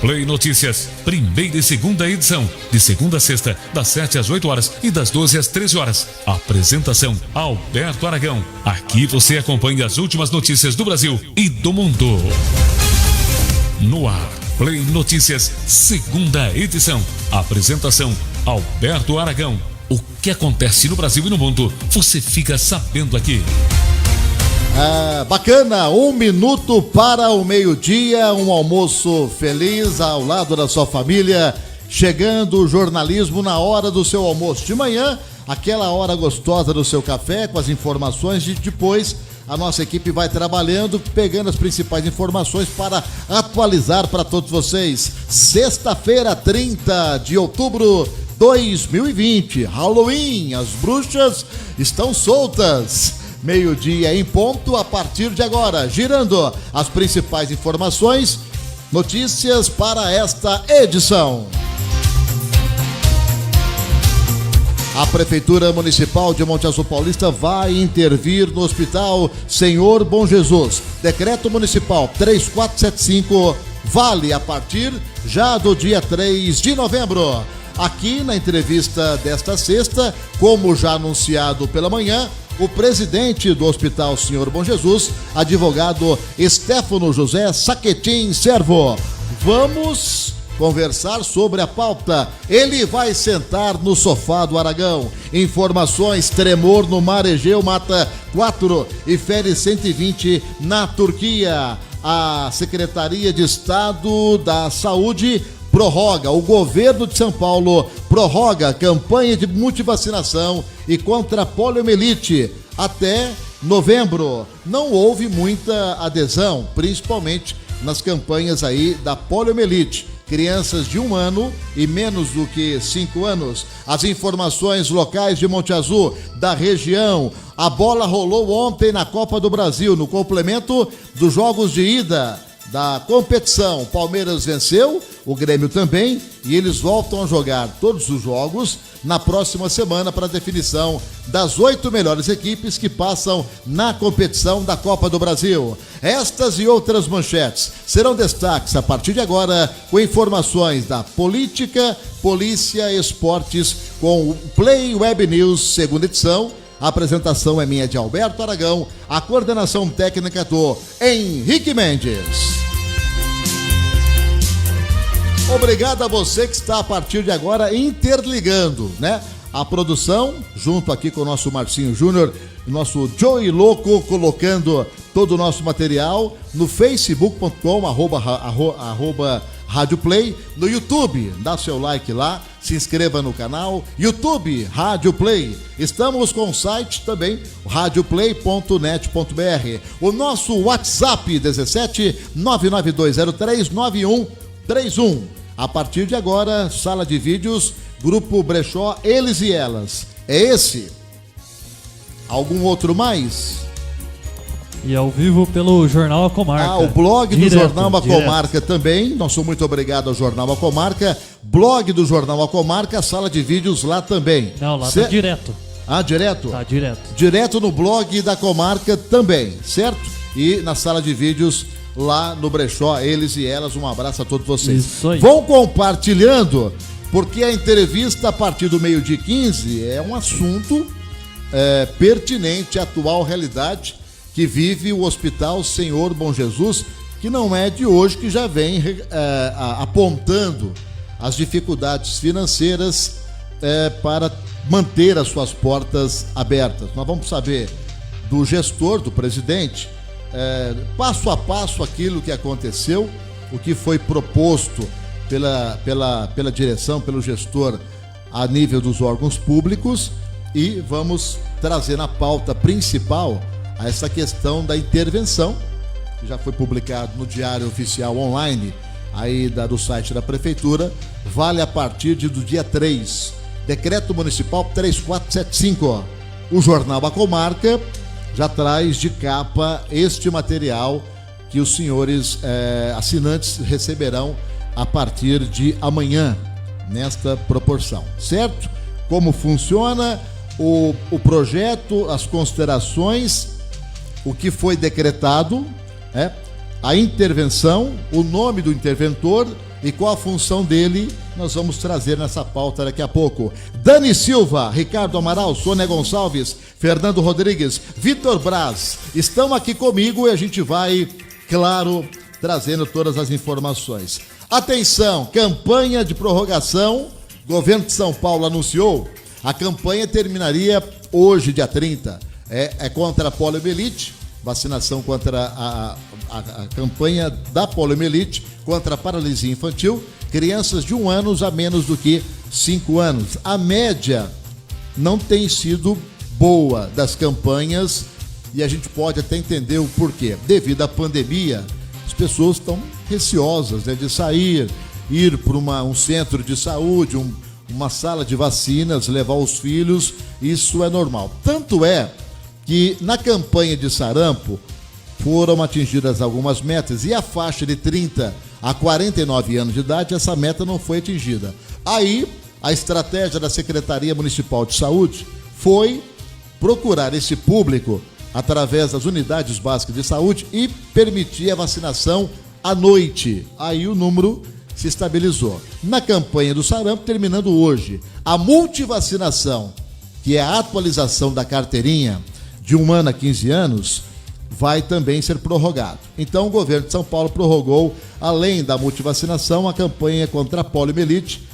Play Notícias, primeira e segunda edição, de segunda a sexta, das 7 às 8 horas e das 12 às 13 horas. Apresentação, Alberto Aragão. Aqui você acompanha as últimas notícias do Brasil e do mundo. No ar, Play Notícias, segunda edição. Apresentação, Alberto Aragão. O que acontece no Brasil e no mundo, você fica sabendo aqui. Bacana, 1 minuto para o meio-dia, um almoço feliz ao lado da sua família, chegando o jornalismo na hora do seu almoço de manhã, aquela hora gostosa do seu café, com as informações, e depois a nossa equipe vai trabalhando, pegando as principais informações para atualizar para todos vocês. Sexta-feira, 30 de outubro 2020, Halloween, as bruxas estão soltas. Meio-dia em ponto a partir de agora, girando as principais informações, notícias para esta edição. A Prefeitura Municipal de Monte Azul Paulista vai intervir no Hospital Senhor Bom Jesus. Decreto Municipal 3475 vale a partir já do dia 3 de novembro. Aqui na entrevista desta sexta, como já anunciado pela manhã, o presidente do Hospital Senhor Bom Jesus, advogado Stefano José Saquetin Servo. Vamos conversar sobre a pauta. Ele vai sentar no sofá do Aragão. Informações: tremor no mar Egeu mata 4 e fere 120 na Turquia. A Secretaria de Estado da Saúde prorroga, o governo de São Paulo prorroga a campanha de multivacinação e contra a poliomielite até novembro. Não houve muita adesão, principalmente nas campanhas aí da poliomielite. Crianças de 1 ano e menos do que 5 anos. As informações locais de Monte Azul, da região. A bola rolou ontem na Copa do Brasil, no complemento dos jogos de ida da competição. Palmeiras venceu, o Grêmio também, e eles voltam a jogar todos os jogos na próxima semana para a definição das 8 melhores equipes que passam na competição da Copa do Brasil. Estas e outras manchetes serão destaques a partir de agora, com informações da política, polícia, esportes, com o Play Web News, segunda edição. A apresentação é minha, de Alberto Aragão, a coordenação técnica do Henrique Mendes. Obrigado a você que está a partir de agora interligando, né? A produção, junto aqui com o nosso Marcinho Júnior, nosso Joey Louco, colocando todo o nosso material no facebook.com, arroba Rádio Play, no YouTube, dá seu like lá, se inscreva no canal, YouTube Rádio Play. Estamos com o site também, radioplay.net.br. O nosso WhatsApp 17 99203 9131. A partir de agora, sala de vídeos, Grupo Brechó, Eles e Elas. É esse? Algum outro mais? E ao vivo pelo Jornal A Comarca. O blog do Jornal A Comarca também. Nosso muito obrigado ao Jornal A Comarca. Blog do Jornal A Comarca, sala de vídeos lá também. Não, lá tá direto. Direto? Tá direto. Direto no blog da Comarca também, certo? E na sala de vídeos lá no Brechó, Eles e Elas. Um abraço a todos vocês. Isso aí. Vão compartilhando, porque a entrevista a partir do 12h15 é um assunto pertinente à atual realidade que vive o Hospital Senhor Bom Jesus, que não é de hoje, que já vem apontando as dificuldades financeiras para manter as suas portas abertas. Nós vamos saber do gestor, do presidente, passo a passo aquilo que aconteceu, o que foi proposto pela direção, pelo gestor a nível dos órgãos públicos, e vamos trazer na pauta principal essa questão da intervenção, que já foi publicado no Diário Oficial Online aí do site da Prefeitura, vale a partir do dia 3. Decreto Municipal 3475. O Jornal A Comarca já traz de capa este material que os senhores assinantes receberão a partir de amanhã, nesta proporção, certo? Como funciona o projeto, as considerações, o que foi decretado, a intervenção, o nome do interventor e qual a função dele, nós vamos trazer nessa pauta daqui a pouco. Dani Silva, Ricardo Amaral, Sônia Gonçalves, Fernando Rodrigues, Vitor Braz estão aqui comigo e a gente vai, claro, trazendo todas as informações. Atenção, campanha de prorrogação, governo de São Paulo anunciou, a campanha terminaria hoje, dia 30, é contra a poliomielite, vacinação contra a campanha da poliomielite, contra a paralisia infantil, crianças de 1 ano a menos do que 5 anos. A média não tem sido boa das campanhas e a gente pode até entender o porquê. Devido à pandemia, as pessoas estão receosas, né, de sair, ir para um centro de saúde, uma sala de vacinas, levar os filhos, isso é normal. Tanto é que na campanha de sarampo foram atingidas algumas metas e a faixa de 30 a 49 anos de idade, essa meta não foi atingida. Aí, a estratégia da Secretaria Municipal de Saúde foi procurar esse público através das unidades básicas de saúde e permitir a vacinação à noite. Aí o número se estabilizou. Na campanha do sarampo, terminando hoje, a multivacinação, que é a atualização da carteirinha de 1 ano a 15 anos, vai também ser prorrogado. Então o governo de São Paulo prorrogou, além da multivacinação, a campanha contra a poliomielite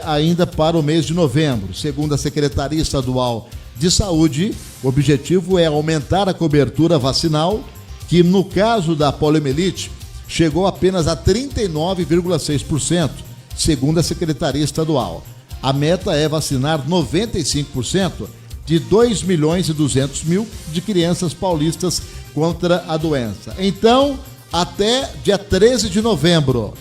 ainda para o mês de novembro. Segundo a Secretaria Estadual de Saúde, o objetivo é aumentar a cobertura vacinal, que no caso da poliomielite chegou apenas a 39,6%, segundo a Secretaria Estadual. A meta é vacinar 95% de 2.200.000 de crianças paulistas contra a doença. Então, até dia 13 de novembro,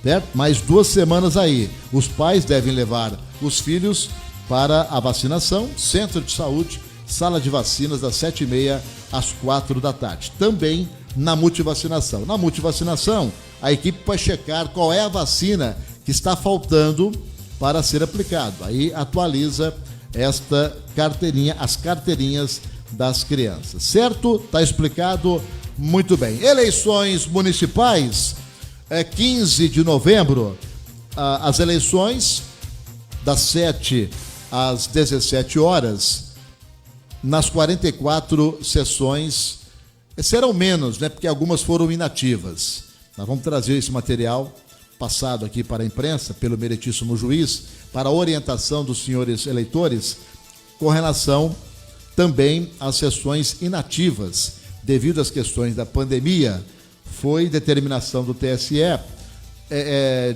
certo? Mais 2 semanas aí, os pais devem levar os filhos para a vacinação, centro de saúde, sala de vacinas das 7h30 às 4 da tarde. Também na multivacinação. Na multivacinação, a equipe vai checar qual é a vacina que está faltando para ser aplicado. Aí atualiza esta carteirinha, as carteirinhas das crianças. Certo? Tá explicado? Muito bem. Eleições municipais, 15 de novembro, as eleições das 7 às 17 horas, nas 44 sessões, serão menos, né? Porque algumas foram inativas. Nós vamos trazer esse material passado aqui para a imprensa, pelo meritíssimo juiz, para a orientação dos senhores eleitores, com relação também às sessões inativas. Devido às questões da pandemia, foi determinação do TSE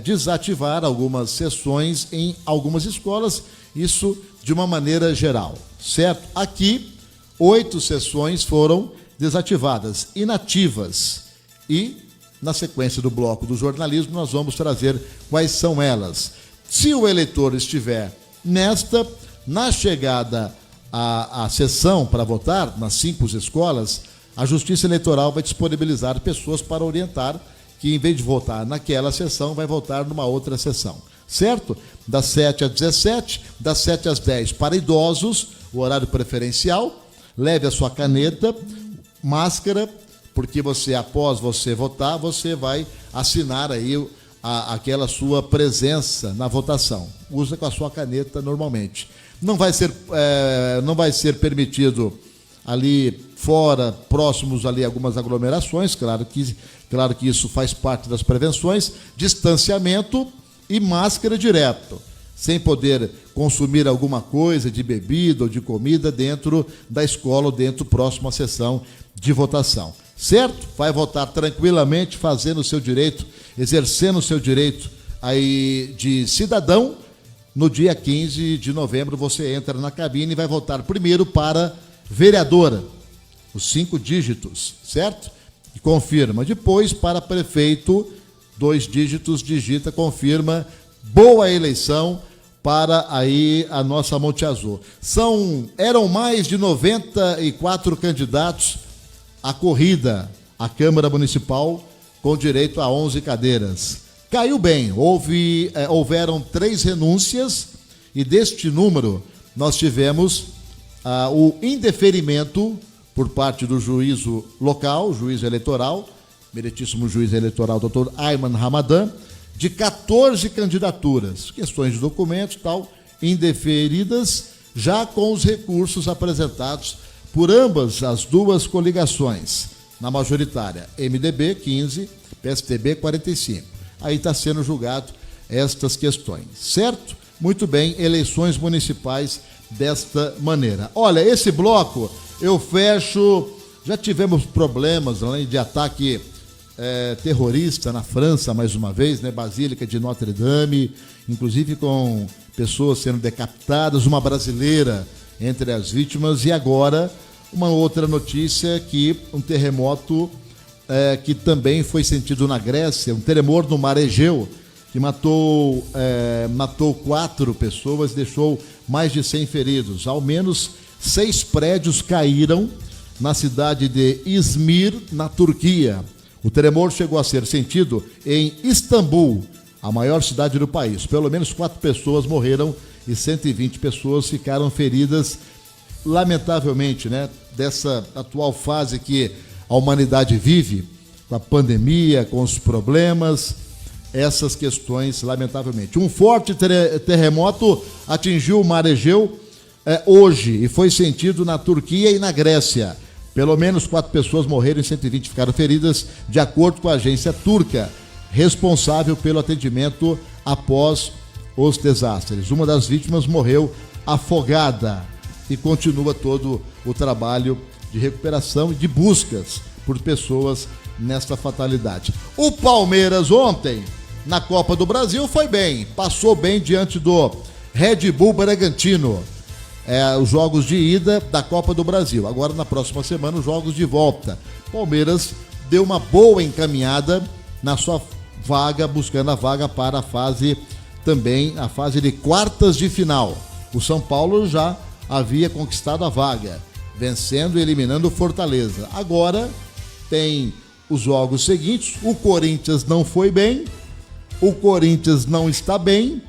desativar algumas sessões em algumas escolas, isso de uma maneira geral, certo? Aqui, 8 sessões foram desativadas, inativas, e na sequência do bloco do jornalismo nós vamos trazer quais são elas. Se o eleitor estiver na chegada à sessão para votar, nas 5 escolas, a Justiça Eleitoral vai disponibilizar pessoas para orientar que, em vez de votar naquela sessão, vai votar numa outra sessão, certo? Das 7 às 17, das 7 às 10 para idosos, o horário preferencial. Leve a sua caneta, máscara, porque após você votar, você vai assinar aí aquela sua presença na votação. Usa com a sua caneta normalmente. Não vai ser permitido ali fora, próximos ali algumas aglomerações, claro que isso faz parte das prevenções, distanciamento e máscara direto, sem poder consumir alguma coisa de bebida ou de comida dentro da escola ou dentro próximo à sessão de votação. Certo? Vai votar tranquilamente, fazendo o seu direito, exercendo o seu direito aí de cidadão. No dia 15 de novembro você entra na cabine e vai votar primeiro para vereadora, os 5 dígitos, certo? E confirma. Depois para prefeito, 2 dígitos, digita, confirma. Boa eleição para aí a nossa Monte Azul. Eram mais de 94 candidatos à corrida à Câmara Municipal, com direito a 11 cadeiras. Caiu bem, houveram 3 renúncias, e deste número nós tivemos o indeferimento por parte do juízo local, juiz eleitoral, meritíssimo juiz eleitoral, doutor Ayman Ramadan, de 14 candidaturas, questões de documentos e tal, indeferidas, já com os recursos apresentados por ambas as duas coligações. Na majoritária, MDB 15, PSDB 45. Aí está sendo julgado estas questões, certo? Muito bem, eleições municipais desta maneira. Olha, esse bloco eu fecho, já tivemos problemas além de ataque terrorista na França, mais uma vez, né? Basílica de Notre Dame, inclusive com pessoas sendo decapitadas, uma brasileira entre as vítimas, e agora uma outra notícia que um terremoto que também foi sentido na Grécia, um tremor no mar Egeu, que matou 4 pessoas e deixou mais de 100 feridos. Ao menos 6 prédios caíram na cidade de Izmir, na Turquia. O tremor chegou a ser sentido em Istambul, a maior cidade do país. Pelo menos 4 pessoas morreram e 120 pessoas ficaram feridas, lamentavelmente, né? Dessa atual fase que a humanidade vive, com a pandemia, com os problemas, essas questões, lamentavelmente. Um forte terremoto atingiu o mar Egeu hoje e foi sentido na Turquia e na Grécia. Pelo menos 4 pessoas morreram e 120 ficaram feridas, de acordo com a agência turca, responsável pelo atendimento após os desastres. Uma das vítimas morreu afogada e continua todo o trabalho de recuperação e de buscas por pessoas nesta fatalidade. O Palmeiras ontem, na Copa do Brasil, foi bem, passou bem diante do Red Bull Bragantino. Os jogos de ida da Copa do Brasil. Agora, na próxima semana, os jogos de volta. Palmeiras deu uma boa encaminhada na sua vaga, buscando a vaga para a fase de quartas de final. O São Paulo já havia conquistado a vaga, vencendo e eliminando o Fortaleza. Agora tem os jogos seguintes. O Corinthians não foi bem, o Corinthians não está bem,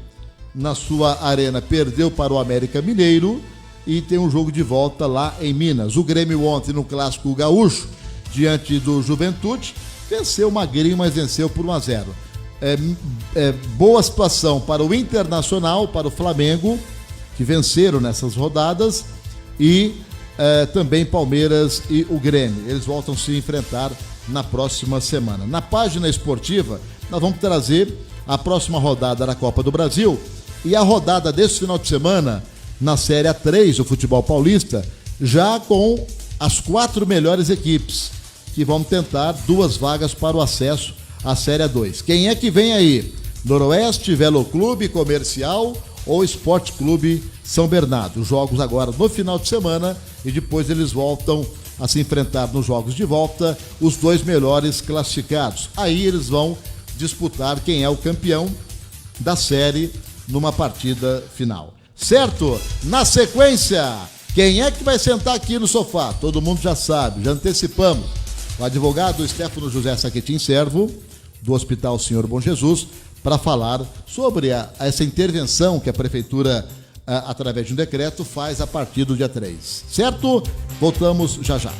na sua arena perdeu para o América Mineiro e tem um jogo de volta lá em Minas. O Grêmio ontem no Clássico Gaúcho, diante do Juventude, venceu magrinho, mas venceu por 1-0. Boa situação para o Internacional, para o Flamengo, que venceram nessas rodadas, e também Palmeiras e o Grêmio. Eles voltam a se enfrentar na próxima semana. Na página esportiva, nós vamos trazer a próxima rodada da Copa do Brasil e a rodada desse final de semana na Série A3 do futebol paulista, já com as 4 melhores equipes que vão tentar 2 vagas para o acesso à Série A2. Quem é que vem aí? Noroeste, Velo Clube, Comercial ou Esporte Clube São Bernardo. Os jogos agora no final de semana e depois eles voltam a se enfrentar nos jogos de volta, os 2 melhores classificados. Aí eles vão disputar quem é o campeão da série numa partida final. Certo? Na sequência, quem é que vai sentar aqui no sofá? Todo mundo já sabe, já antecipamos. O advogado Stefano José Saquetin Servo, do Hospital Senhor Bom Jesus, para falar sobre essa intervenção que a Prefeitura, através de um decreto, faz a partir do dia 3. Certo? Voltamos já já.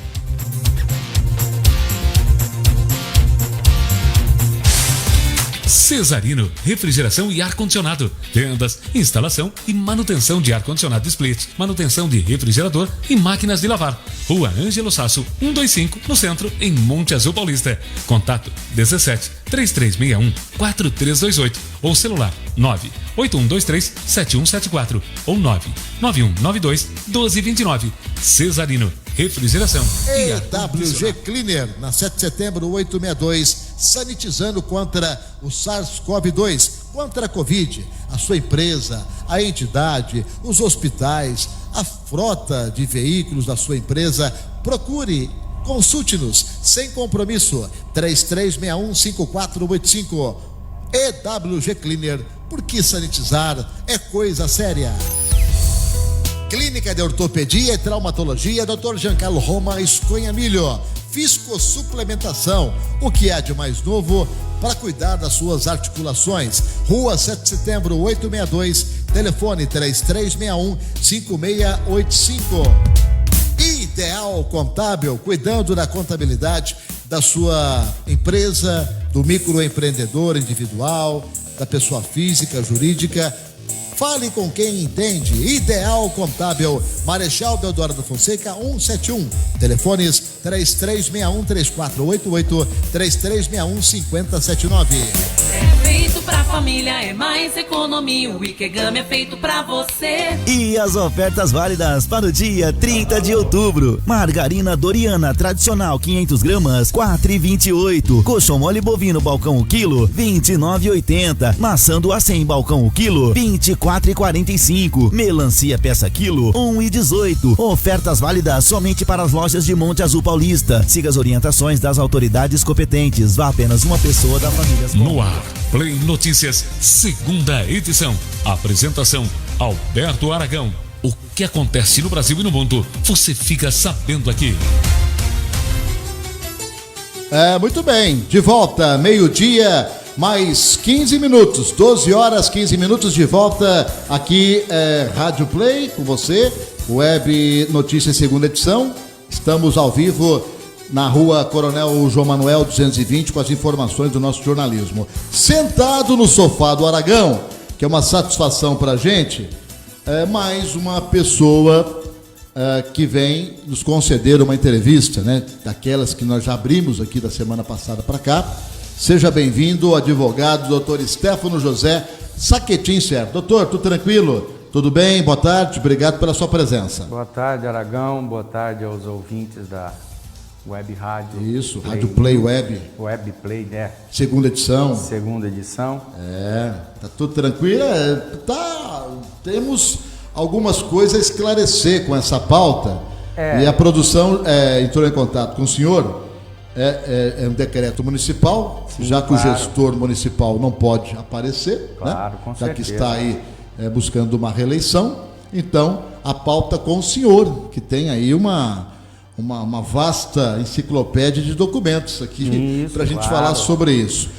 Cesarino, refrigeração e ar-condicionado. Vendas, instalação e manutenção de ar-condicionado split, manutenção de refrigerador e máquinas de lavar. Rua Ângelo Sasso, 125, no centro, em Monte Azul Paulista. Contato 17 3361 4328 ou celular 98123 7174 ou 99192 1229. Cesarino, refrigeração e EWG Cleaner, na 7 de setembro 862, sanitizando contra o SARS-CoV-2, contra a Covid. A sua empresa, a entidade, os hospitais, a frota de veículos da sua empresa, procure, consulte-nos, sem compromisso, 3361-5485. EWG Cleaner, porque sanitizar é coisa séria. Clínica de Ortopedia e Traumatologia, Dr. Giancarlo Roma Esconha Milho. Fiscosuplementação, o que há de mais novo para cuidar das suas articulações. Rua 7 de setembro, 862, telefone 3361-5685. Ideal Contábil, cuidando da contabilidade da sua empresa, do microempreendedor individual, da pessoa física, jurídica. Fale com quem entende. Ideal Contábil, Marechal Deodoro da Fonseca 171. Telefones 3361-3488, 3361-5079. É feito pra família, é mais economia. O Ikegami é feito pra você. E as ofertas válidas para o dia 30 de outubro. Margarina Doriana tradicional 500 gramas, 4,28. Coxão mole bovino balcão o quilo, 29,80. Maçã do A100 balcão o quilo, 24,45. Melancia peça quilo, 1,18. Ofertas válidas somente para as lojas de Monte Azul Paulista. Siga as orientações das autoridades competentes. Vá apenas uma pessoa da família. No ar, Play Notícias, segunda edição. Apresentação, Alberto Aragão. O que acontece no Brasil e no mundo, você fica sabendo aqui. Muito bem, de volta, meio-dia, mais 15 minutos, 12 horas, 15 minutos de volta aqui, Rádio Play, com você, Web Notícias, segunda edição. Estamos ao vivo na rua Coronel João Manuel 220 com as informações do nosso jornalismo. Sentado no sofá do Aragão, que é uma satisfação pra gente, mais uma pessoa que vem nos conceder uma entrevista, né? Daquelas que nós já abrimos aqui da semana passada para cá. Seja bem-vindo, advogado, doutor Stefano José Saquetin Certo. Doutor, tudo tranquilo? Tudo bem? Boa tarde, obrigado pela sua presença. Boa tarde, Aragão, boa tarde aos ouvintes da Web Rádio. Isso, Play, Rádio Play Web. Web Play, né? Segunda edição. Segunda edição. Tá tudo tranquilo? Temos algumas coisas a esclarecer com essa pauta. E a produção entrou em contato com o senhor. É um decreto municipal, sim, já que claro, o gestor municipal não pode aparecer, claro, né? Com já certeza. que está aí buscando uma reeleição. Então, a pauta com o senhor, que tem aí uma vasta enciclopédia de documentos aqui para a gente falar sobre isso.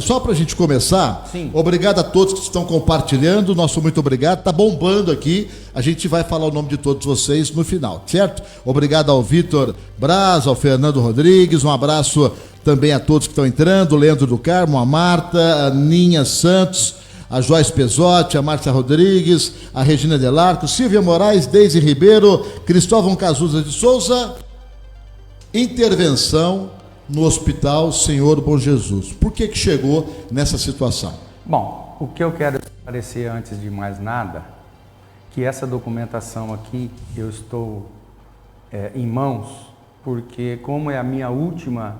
Só para a gente começar, sim, obrigado a todos que estão compartilhando, nosso muito obrigado, está bombando aqui, a gente vai falar o nome de todos vocês no final, certo? Obrigado ao Vitor Braz, ao Fernando Rodrigues, um abraço também a todos que estão entrando, Leandro do Carmo, a Marta, a Ninha Santos, a Joyce Pesotti, a Márcia Rodrigues, a Regina Delarco, Silvia Moraes, Deise Ribeiro, Cristóvão Cazuza de Souza. Intervenção no Hospital Senhor Bom Jesus. Por que chegou nessa situação? Bom, o que eu quero esclarecer antes de mais nada, que essa documentação aqui eu estou em mãos, porque como é a minha última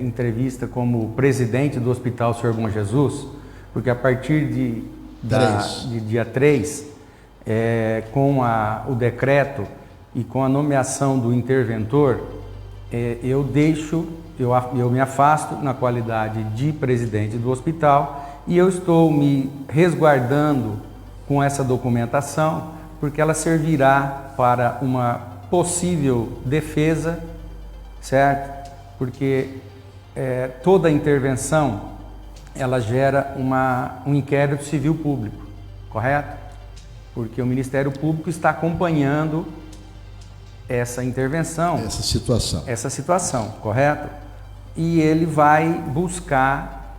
entrevista como presidente do Hospital Senhor Bom Jesus, porque a partir de dia 3, com o decreto e com a nomeação do interventor, eu me afasto na qualidade de presidente do hospital e eu estou me resguardando com essa documentação, porque ela servirá para uma possível defesa, certo? Porque toda intervenção ela gera um inquérito civil público, correto? Porque o Ministério Público está acompanhando essa intervenção, essa situação, correto? E ele vai buscar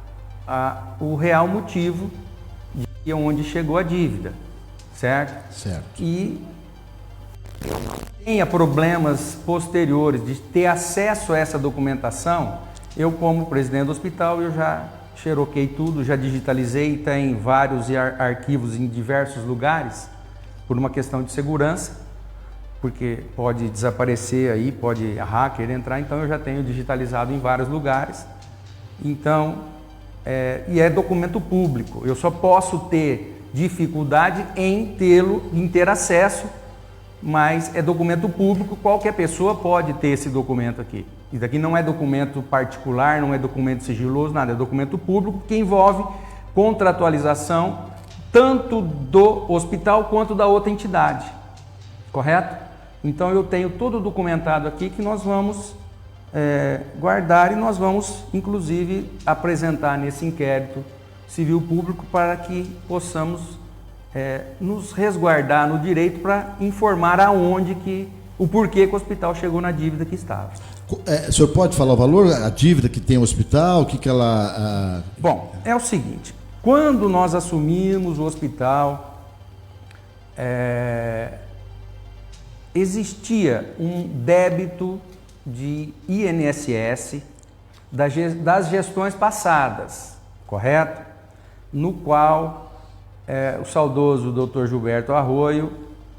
o real motivo de onde chegou a dívida, certo? Certo. E tenha problemas posteriores de ter acesso a essa documentação, eu como presidente do hospital, eu já xeroquei tudo, já digitalizei, tem vários arquivos em diversos lugares, por uma questão de segurança, porque pode desaparecer aí, pode hacker entrar, então eu já tenho digitalizado em vários lugares. Então, e é documento público, eu só posso ter dificuldade em ter acesso, mas é documento público, qualquer pessoa pode ter esse documento aqui. Isso aqui não é documento particular, não é documento sigiloso, nada, é documento público que envolve contratualização tanto do hospital quanto da outra entidade, correto? Então eu tenho tudo documentado aqui que nós vamos guardar e nós vamos inclusive apresentar nesse inquérito civil público para que possamos nos resguardar no direito para informar o porquê que o hospital chegou na dívida que estava. O senhor pode falar o valor, a dívida que tem o hospital, o que ela... Bom, é o seguinte, quando nós assumimos o hospital, existia um débito de INSS das gestões passadas, correto? No qual o saudoso Dr. Gilberto Arroio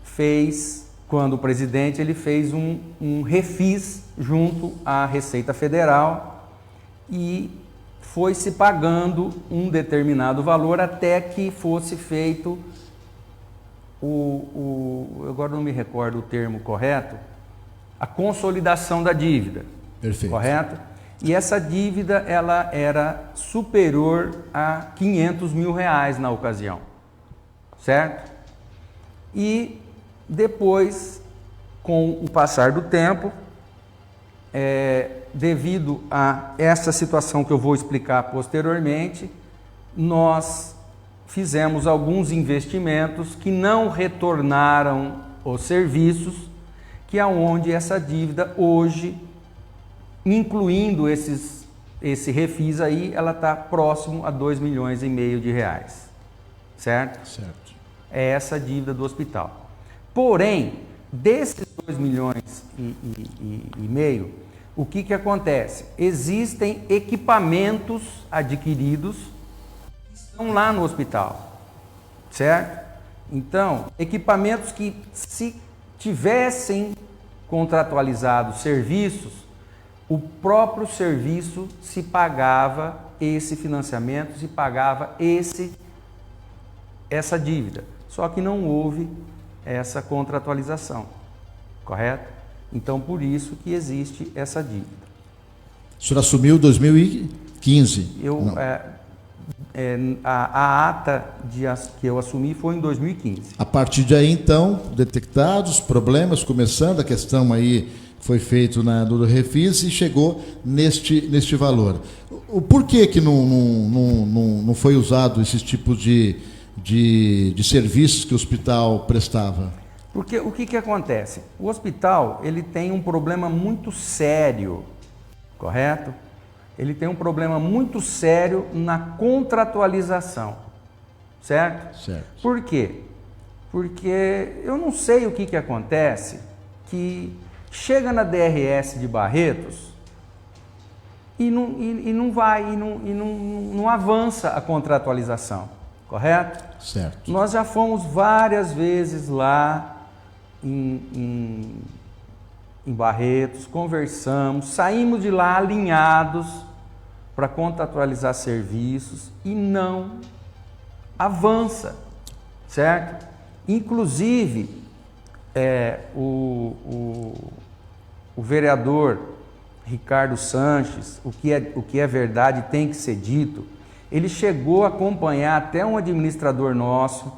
fez, quando presidente, ele fez um refis junto à Receita Federal e foi se pagando um determinado valor até que fosse feito agora não me recordo o termo correto, a consolidação da dívida. Perfeito. Correto? E essa dívida ela era superior a R$500 mil na ocasião, certo? E depois, com o passar do tempo, devido a essa situação que eu vou explicar posteriormente, nós fizemos alguns investimentos que não retornaram os serviços, que é onde essa dívida hoje, incluindo esse refis aí, ela está próximo a R$2,5 milhões, certo? Certo. É essa dívida do hospital. Porém, desses R$2,5 milhões, o que acontece? Existem equipamentos adquiridos que estão lá no hospital, certo? Então, equipamentos que, se tivessem contratualizado serviços, o próprio serviço se pagava esse financiamento, se pagava essa dívida. Só que não houve essa contratualização, correto? Então, por isso que existe essa dívida. O senhor assumiu em 2015? A ata que eu assumi foi em 2015. A partir de aí, então, detectados problemas, começando a questão aí, foi feito do refis e chegou neste valor. O porquê que não foi usado esses tipos de serviços que o hospital prestava? Porque o que acontece? O hospital ele tem um problema muito sério, correto? Ele tem um problema muito sério na contratualização, certo? Certo. Por quê? Porque eu não sei o que acontece, que chega na DRS de Barretos e não avança a contratualização, correto? Certo. Nós já fomos várias vezes lá em Barretos, conversamos, saímos de lá alinhados para contratualizar serviços e não avança, certo? Inclusive, o vereador Ricardo Sanches, o que é verdade tem que ser dito, ele chegou a acompanhar até um administrador nosso,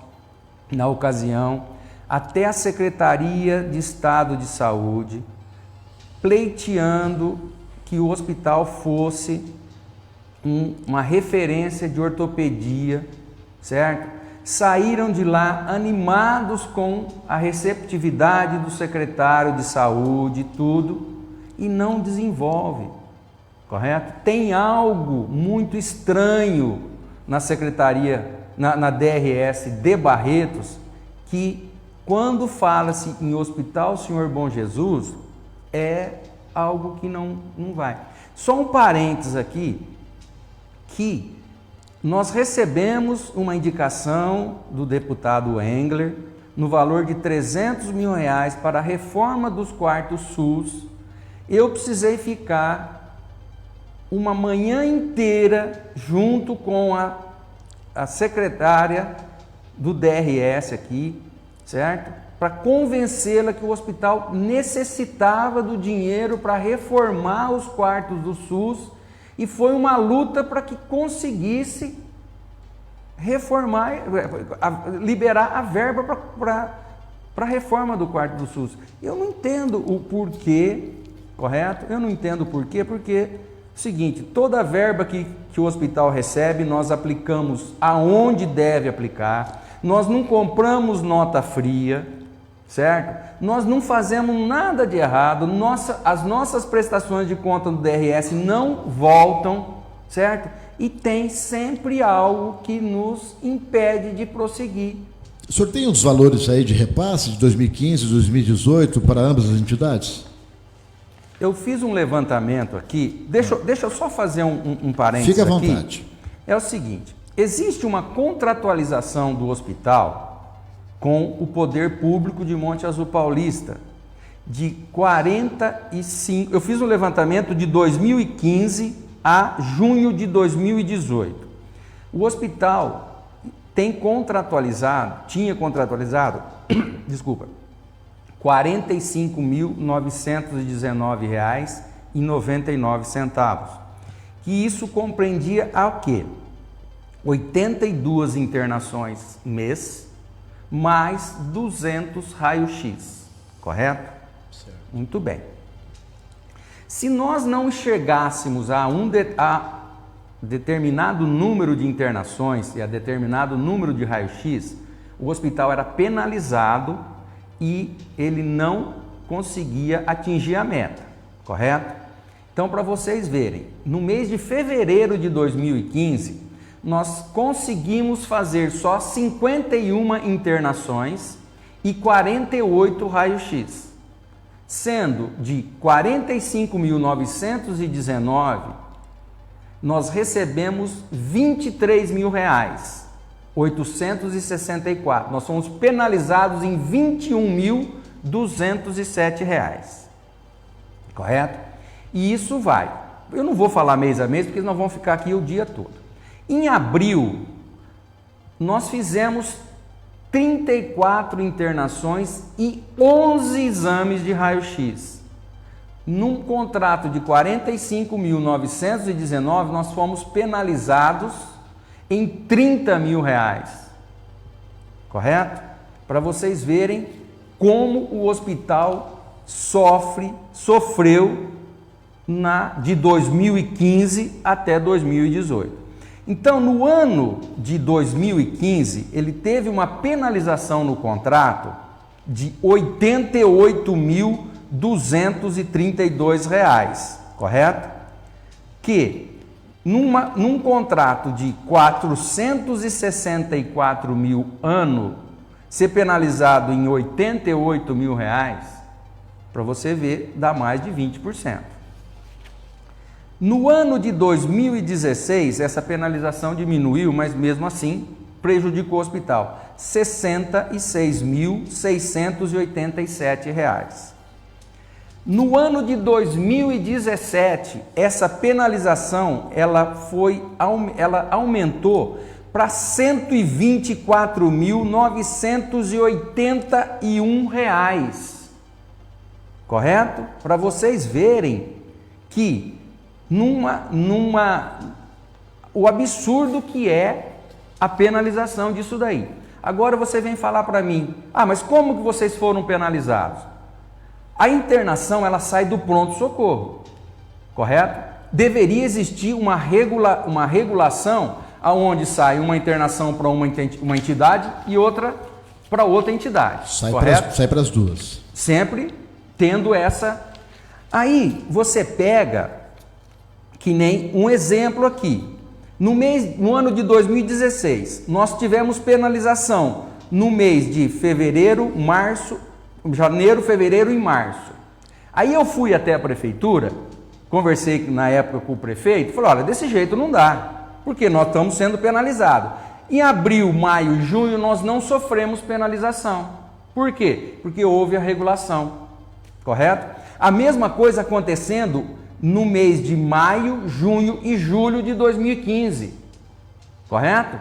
na ocasião, até a Secretaria de Estado de Saúde, pleiteando que o hospital fosse uma referência de ortopedia, certo? Saíram de lá animados com a receptividade do secretário de saúde, tudo, e não desenvolve, correto? Tem algo muito estranho na secretaria, na DRS de Barretos, que quando fala-se em Hospital Senhor Bom Jesus, é algo que não vai. Só um parênteses aqui, que nós recebemos uma indicação do deputado Engler no valor de R$300 mil para a reforma dos quartos SUS. Eu precisei ficar uma manhã inteira junto com a secretária do DRS aqui, certo? Para convencê-la que o hospital necessitava do dinheiro para reformar os quartos do SUS, e foi uma luta para que conseguisse reformar, liberar a verba para a reforma do quarto do SUS. Eu não entendo o porquê, correto? Eu não entendo o porquê, porque seguinte, toda a verba que o hospital recebe, nós aplicamos aonde deve aplicar, nós não compramos nota fria, certo? Nós não fazemos nada de errado, as nossas prestações de conta do DRS não voltam, certo? E tem sempre algo que nos impede de prosseguir. O senhor tem os valores aí de repasse de 2015 e 2018 para ambas as entidades? Eu fiz um levantamento aqui, deixa eu só fazer um parênteses. Fique à aqui. vontade. É o seguinte, existe uma contratualização do hospital com o poder público de Monte Azul Paulista de 45, eu fiz um levantamento de 2015 a junho de 2018. O hospital tinha contratualizado, desculpa, R$ 45.919,99, que isso compreendia o quê? 82 internações mês, mais 200 raio-x, correto? Certo. Muito bem. Se nós não enxergássemos a determinado número de internações e a determinado número de raio-x, o hospital era penalizado e ele não conseguia atingir a meta, correto? Então, para vocês verem, no mês de fevereiro de 2015, nós conseguimos fazer só 51 internações e 48 raio-x, sendo de 45.919, nós recebemos R$23.000, 864. Nós fomos penalizados em R$21.207, correto? E isso vai. Eu não vou falar mês a mês, porque nós vamos ficar aqui o dia todo. Em abril, nós fizemos 34 internações e 11 exames de raio-x. Num contrato de 45.919, nós fomos penalizados em R$30.000, correto? Para vocês verem como o hospital sofreu de 2015 até 2018. Então, no ano de 2015, ele teve uma penalização no contrato de R$ 88.232, correto? Que num contrato de 464 mil ano, ser penalizado em R$ 88.000, para você ver, dá mais de 20%. No ano de 2016, essa penalização diminuiu, mas mesmo assim prejudicou o hospital, R$ 66.687. No ano de 2017, essa penalização ela aumentou para R$ 124.981, correto? Para vocês verem que o absurdo que é a penalização disso daí. Agora você vem falar para mim, mas como que vocês foram penalizados? A internação ela sai do pronto-socorro, correto? Deveria existir uma regulação aonde sai uma internação para uma entidade e outra para outra entidade, correto? Sai para as duas. Sempre tendo essa. Aí você pega, que nem um exemplo aqui, no ano de 2016, nós tivemos penalização no mês de janeiro, fevereiro e março. Aí eu fui até a prefeitura, conversei na época com o prefeito, falei, olha, desse jeito não dá, porque nós estamos sendo penalizados. Em abril, maio e junho nós não sofremos penalização. Por quê? Porque houve a regulação, correto? A mesma coisa acontecendo no mês de maio, junho e julho de 2015, correto?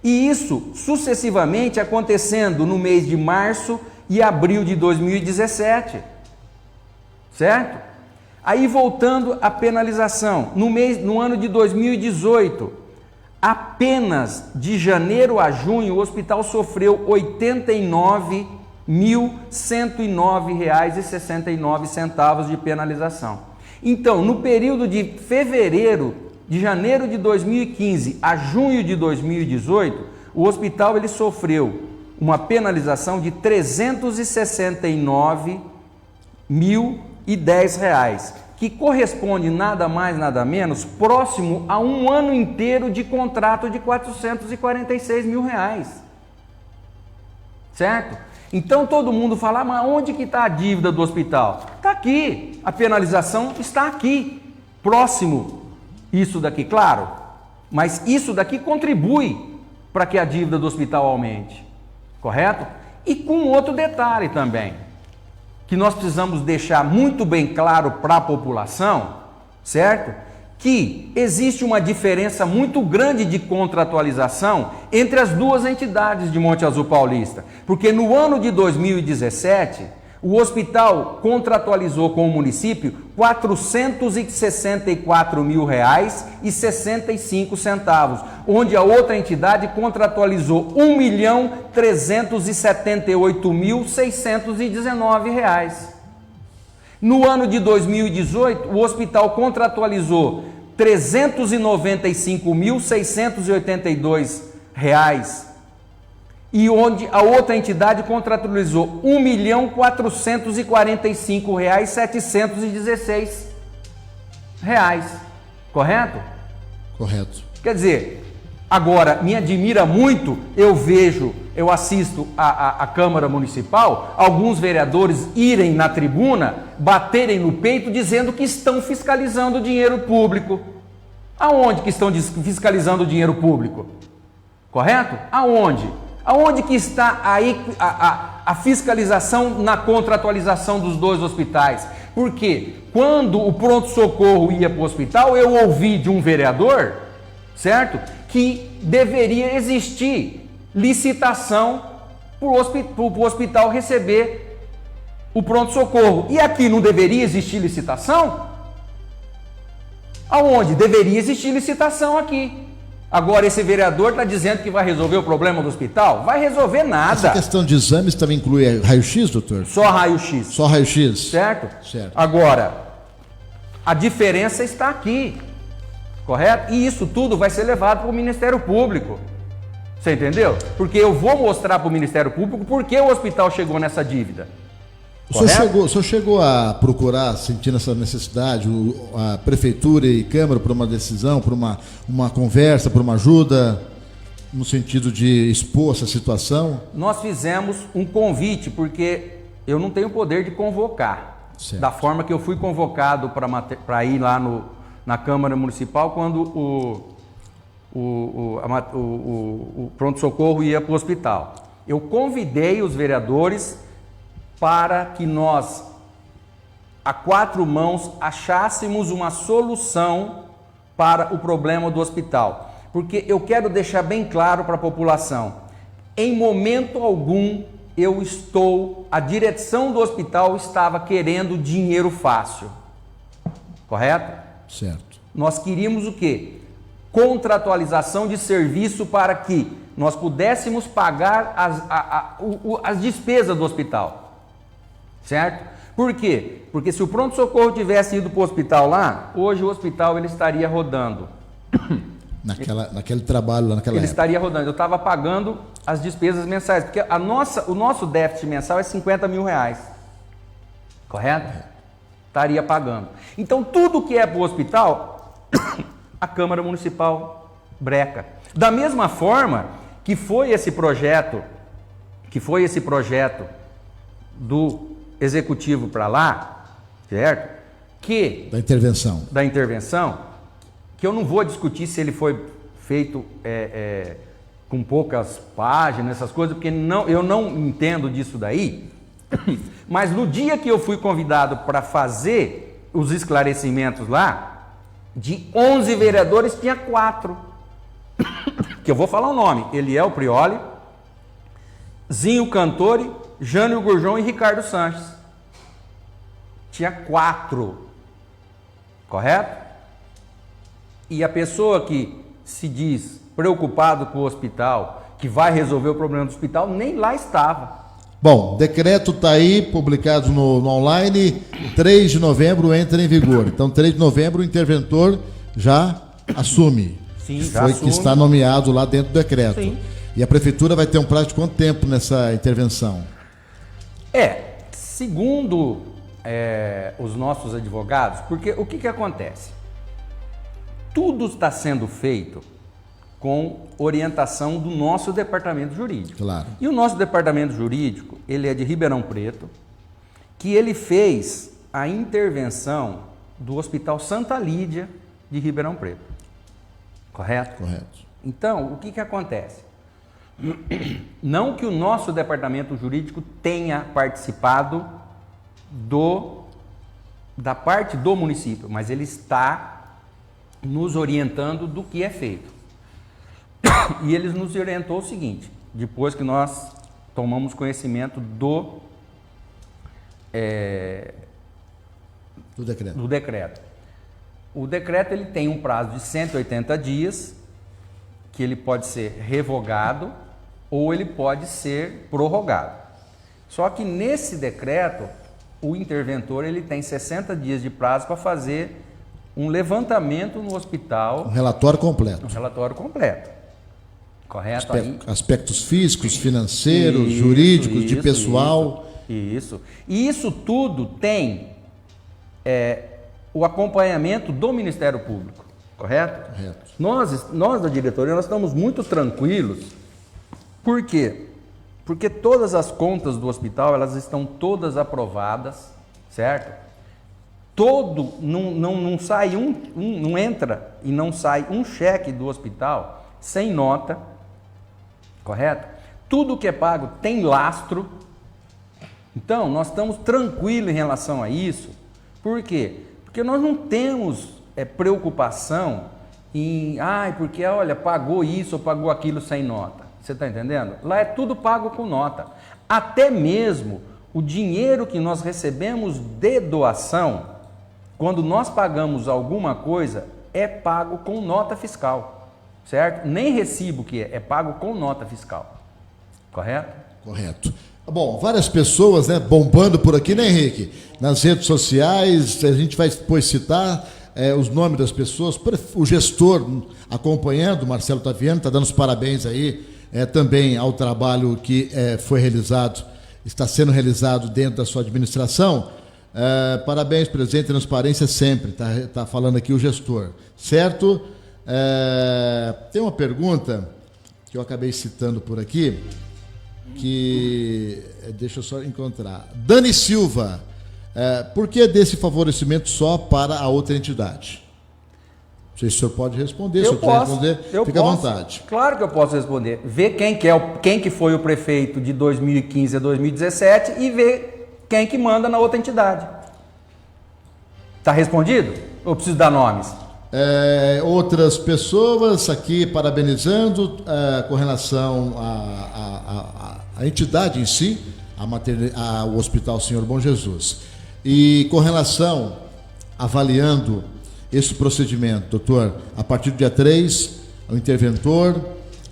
E isso sucessivamente acontecendo no mês de março e abril de 2017, certo? Aí voltando à penalização, no ano de 2018, apenas de janeiro a junho, o hospital sofreu R$ 89.109,69 de penalização. Então, no período de janeiro de 2015 a junho de 2018, o hospital ele sofreu uma penalização de R$ 369.010, que corresponde nada mais, nada menos, próximo a um ano inteiro de contrato de R$ 446 mil. Certo? Então todo mundo fala, mas onde que está a dívida do hospital? Está aqui, a penalização está aqui, próximo. Isso daqui, claro, mas isso daqui contribui para que a dívida do hospital aumente, correto? E com outro detalhe também, que nós precisamos deixar muito bem claro para a população, certo? Que existe uma diferença muito grande de contratualização entre as duas entidades de Monte Azul Paulista, porque no ano de 2017, o hospital contratualizou com o município R$ 464.000,65, onde a outra entidade contratualizou R$ 1.378.619. No ano de 2018, o hospital contratualizou R$ 395.682, e onde a outra entidade contratualizou R$ 1.445.716. Correto? Correto. Quer dizer, agora, me admira muito, eu assisto a Câmara Municipal, alguns vereadores irem na tribuna, baterem no peito, dizendo que estão fiscalizando o dinheiro público. Aonde que estão fiscalizando o dinheiro público? Correto? Aonde? Aonde que está aí a fiscalização na contratualização dos dois hospitais? Porque quando o pronto-socorro ia para o hospital, eu ouvi de um vereador, certo? Que deveria existir licitação para o hospital receber o pronto-socorro. E aqui não deveria existir licitação? Aonde? Deveria existir licitação aqui. Agora esse vereador está dizendo que vai resolver o problema do hospital? Vai resolver nada. Essa questão de exames também inclui raio-x, doutor? Só raio-x. Só raio-x. Certo? Certo. Agora, a diferença está aqui. Correto? E isso tudo vai ser levado para o Ministério Público. Você entendeu? Porque eu vou mostrar para o Ministério Público por que o hospital chegou nessa dívida. O senhor chegou a procurar, sentindo essa necessidade, a Prefeitura e Câmara por uma decisão, por uma conversa, por uma ajuda, no sentido de expor essa situação? Nós fizemos um convite, porque eu não tenho poder de convocar. Certo. Da forma que eu fui convocado para ir lá na Câmara Municipal, quando o pronto-socorro ia para o hospital. Eu convidei os vereadores para que nós, a quatro mãos, achássemos uma solução para o problema do hospital. Porque eu quero deixar bem claro para a população, em momento algum a direção do hospital estava querendo dinheiro fácil. Correto? Certo. Nós queríamos o quê? Contratualização de serviço para que nós pudéssemos pagar as despesas do hospital. Certo? Por quê? Porque se o pronto-socorro tivesse ido para o hospital lá, hoje o hospital ele estaria rodando. Naquele trabalho lá, naquela época. Ele estaria rodando. Eu estava pagando as despesas mensais, porque o nosso déficit mensal é R$50 mil. Correto? Estaria pagando. Então, tudo que é para o hospital, a Câmara Municipal breca. Da mesma forma que foi esse projeto do Executivo para lá, certo? Da intervenção, que eu não vou discutir se ele foi feito com poucas páginas, essas coisas, porque eu não entendo disso daí, mas no dia que eu fui convidado para fazer os esclarecimentos lá, de 11 vereadores tinha 4, que eu vou falar o nome, Eliel Prioli, Zinho Cantori, Jânio Gurjão e Ricardo Sanches. Tinha 4, correto? E a pessoa que se diz preocupado com o hospital, que vai resolver o problema do hospital, nem lá estava. Bom, decreto está aí, publicado no online, 3 de novembro entra em vigor. Então, 3 de novembro o interventor já assume. Sim, já foi assume. Que está nomeado lá dentro do decreto. Sim. E a prefeitura vai ter um prazo de quanto tempo nessa intervenção? Segundo os nossos advogados, porque o que acontece? Tudo está sendo feito com orientação do nosso departamento jurídico. Claro. E o nosso departamento jurídico, ele é de Ribeirão Preto, que ele fez a intervenção do Hospital Santa Lídia de Ribeirão Preto. Correto? Correto. Então, o que acontece? Não que o nosso departamento jurídico tenha participado da parte do município, mas ele está nos orientando do que é feito. E ele nos orientou o seguinte, depois que nós tomamos conhecimento do decreto. O decreto ele tem um prazo de 180 dias, que ele pode ser revogado ou ele pode ser prorrogado. Só que nesse decreto, o interventor ele tem 60 dias de prazo para fazer um levantamento no hospital. Um relatório completo. Um relatório completo. Correto? Aspectos físicos, financeiros, jurídicos, de pessoal. Isso. E isso tudo tem o acompanhamento do Ministério Público. Correto? Correto. Nós da diretoria, nós estamos muito tranquilos. Por quê? Porque todas as contas do hospital, elas estão todas aprovadas, certo? Não sai não entra e não sai um cheque do hospital sem nota, correto? Tudo que é pago tem lastro. Então, nós estamos tranquilos em relação a isso. Por quê? Porque nós não temos preocupação em, porque olha, pagou isso ou pagou aquilo sem nota. Você está entendendo? Lá é tudo pago com nota. Até mesmo o dinheiro que nós recebemos de doação, quando nós pagamos alguma coisa, é pago com nota fiscal, certo? Nem recibo que é pago com nota fiscal. Correto? Correto. Bom, várias pessoas, né, bombando por aqui, né, Henrique? Nas redes sociais, a gente vai depois citar os nomes das pessoas, o gestor acompanhando, Marcelo Taviano, está dando os parabéns aí também ao trabalho que foi realizado, está sendo realizado dentro da sua administração. Parabéns, presidente, transparência sempre, tá falando aqui o gestor, certo? Tem uma pergunta que eu acabei citando por aqui, que deixa eu só encontrar. Dani Silva, por que desse favorecimento só para a outra entidade? Não sei se o senhor pode responder. Eu posso responder, fica à vontade. Claro que eu posso responder. Ver quem que foi o prefeito de 2015 a 2017 e ver quem que manda na outra entidade. Está respondido? Ou preciso dar nomes? Outras pessoas aqui parabenizando com relação à entidade em si, ao Hospital Senhor Bom Jesus. E com relação, avaliando esse procedimento, doutor, a partir do dia 3, o interventor,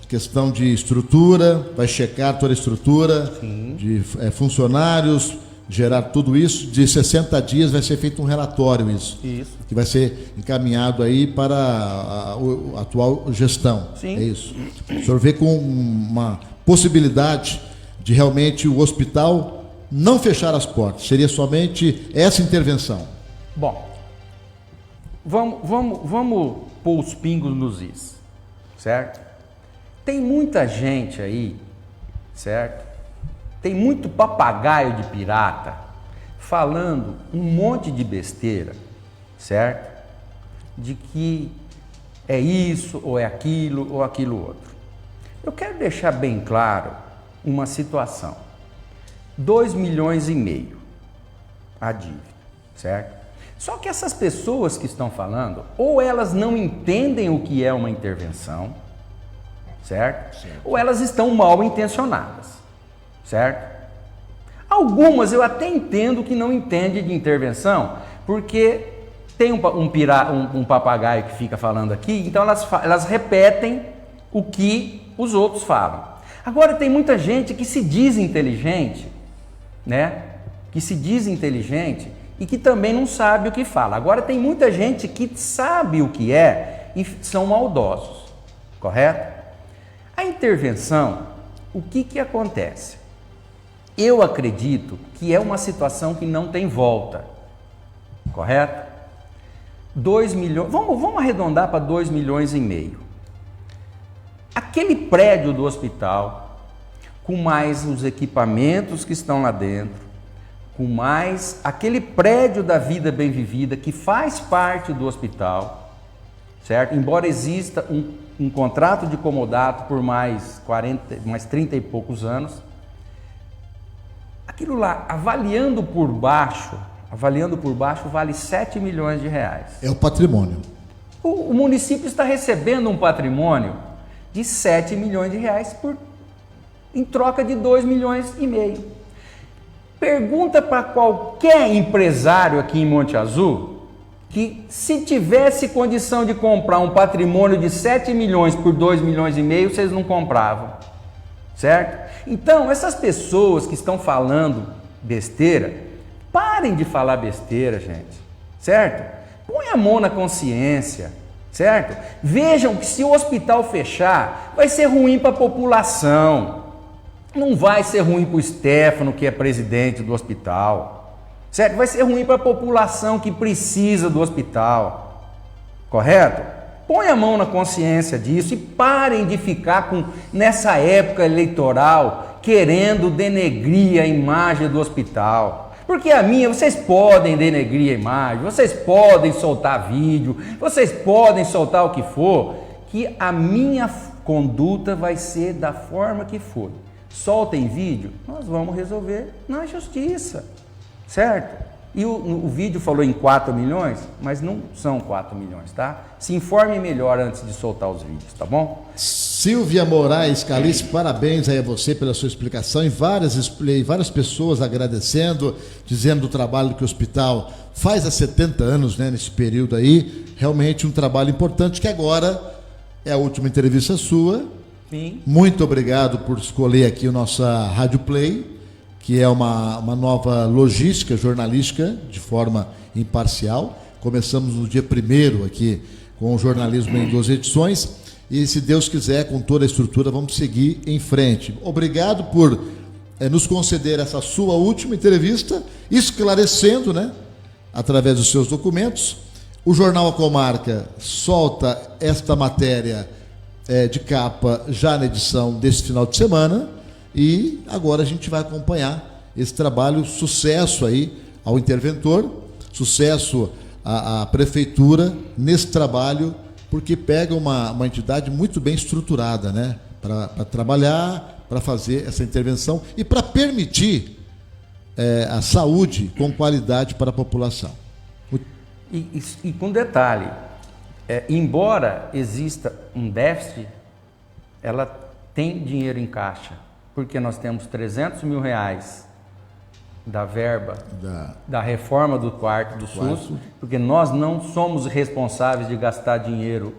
questão de estrutura, vai checar toda a estrutura, sim, de funcionários, gerar tudo isso, de 60 dias vai ser feito um relatório isso, que vai ser encaminhado aí para a atual gestão. Sim. É isso. O senhor vê com uma possibilidade de realmente o hospital não fechar as portas, seria somente essa intervenção? Bom, vamos pôr os pingos nos is, certo? Tem muita gente aí, certo? Tem muito papagaio de pirata falando um monte de besteira, certo? De que é isso, ou é aquilo, ou aquilo outro. Eu quero deixar bem claro uma situação. 2,5 milhões a dívida, certo? Só que essas pessoas que estão falando, ou elas não entendem o que é uma intervenção, certo? Ou elas estão mal intencionadas. Certo? Algumas eu até entendo que não entende de intervenção, porque tem um papagaio que fica falando aqui, então elas repetem o que os outros falam. Agora tem muita gente que se diz inteligente, né? Que se diz inteligente e que também não sabe o que fala. Agora tem muita gente que sabe o que é e são maldosos, correto? A intervenção, o que acontece? Eu acredito que é uma situação que não tem volta, correto? 2 milhões, vamos arredondar para 2,5 milhões. Aquele prédio do hospital, com mais os equipamentos que estão lá dentro, com mais aquele prédio da Vida Bem Vivida que faz parte do hospital, certo? Embora exista um contrato de comodato por mais 30 e poucos anos, aquilo lá, avaliando por baixo, vale 7 milhões de reais. É o patrimônio. O município está recebendo um patrimônio de 7 milhões de reais em troca de 2,5 milhões. Pergunta para qualquer empresário aqui em Monte Azul que, se tivesse condição de comprar um patrimônio de 7 milhões por 2,5 milhões, vocês não compravam, certo? Então, essas pessoas que estão falando besteira, parem de falar besteira, gente, certo? Põe a mão na consciência, certo? Vejam que se o hospital fechar, vai ser ruim para a população. Não vai ser ruim para o Stefano, que é presidente do hospital, certo? Vai ser ruim para a população que precisa do hospital, correto? Põe a mão na consciência disso e parem de ficar nessa época eleitoral querendo denegrir a imagem do hospital. Porque vocês podem denegrir a imagem, vocês podem soltar vídeo, vocês podem soltar o que for, que a minha conduta vai ser da forma que for. Soltem vídeo, nós vamos resolver na justiça, certo? E o vídeo falou em 4 milhões, mas não são 4 milhões, tá? Se informe melhor antes de soltar os vídeos, tá bom? Silvia Moraes Calice, parabéns aí a você pela sua explicação e várias pessoas agradecendo, dizendo do trabalho que o hospital faz há 70 anos, né, nesse período aí, realmente um trabalho importante que agora é a última entrevista sua. Sim. Muito obrigado por escolher aqui a nossa Rádio Play, que é uma nova logística jornalística de forma imparcial. Começamos no dia 1º aqui com o jornalismo em 2 edições e, se Deus quiser, com toda a estrutura, vamos seguir em frente. Obrigado por nos conceder essa sua última entrevista, esclarecendo, né, através dos seus documentos. O Jornal A Comarca solta esta matéria de capa já na edição desse final de semana e agora a gente vai acompanhar esse trabalho. Sucesso aí ao interventor, sucesso à prefeitura nesse trabalho, porque pega uma entidade muito bem estruturada, né, para trabalhar, para fazer essa intervenção e para permitir a saúde com qualidade para a população. E com detalhe, embora exista um déficit, ela tem dinheiro em caixa, porque nós temos 300 mil reais da verba da reforma do quarto do SUS, porque nós não somos responsáveis de gastar dinheiro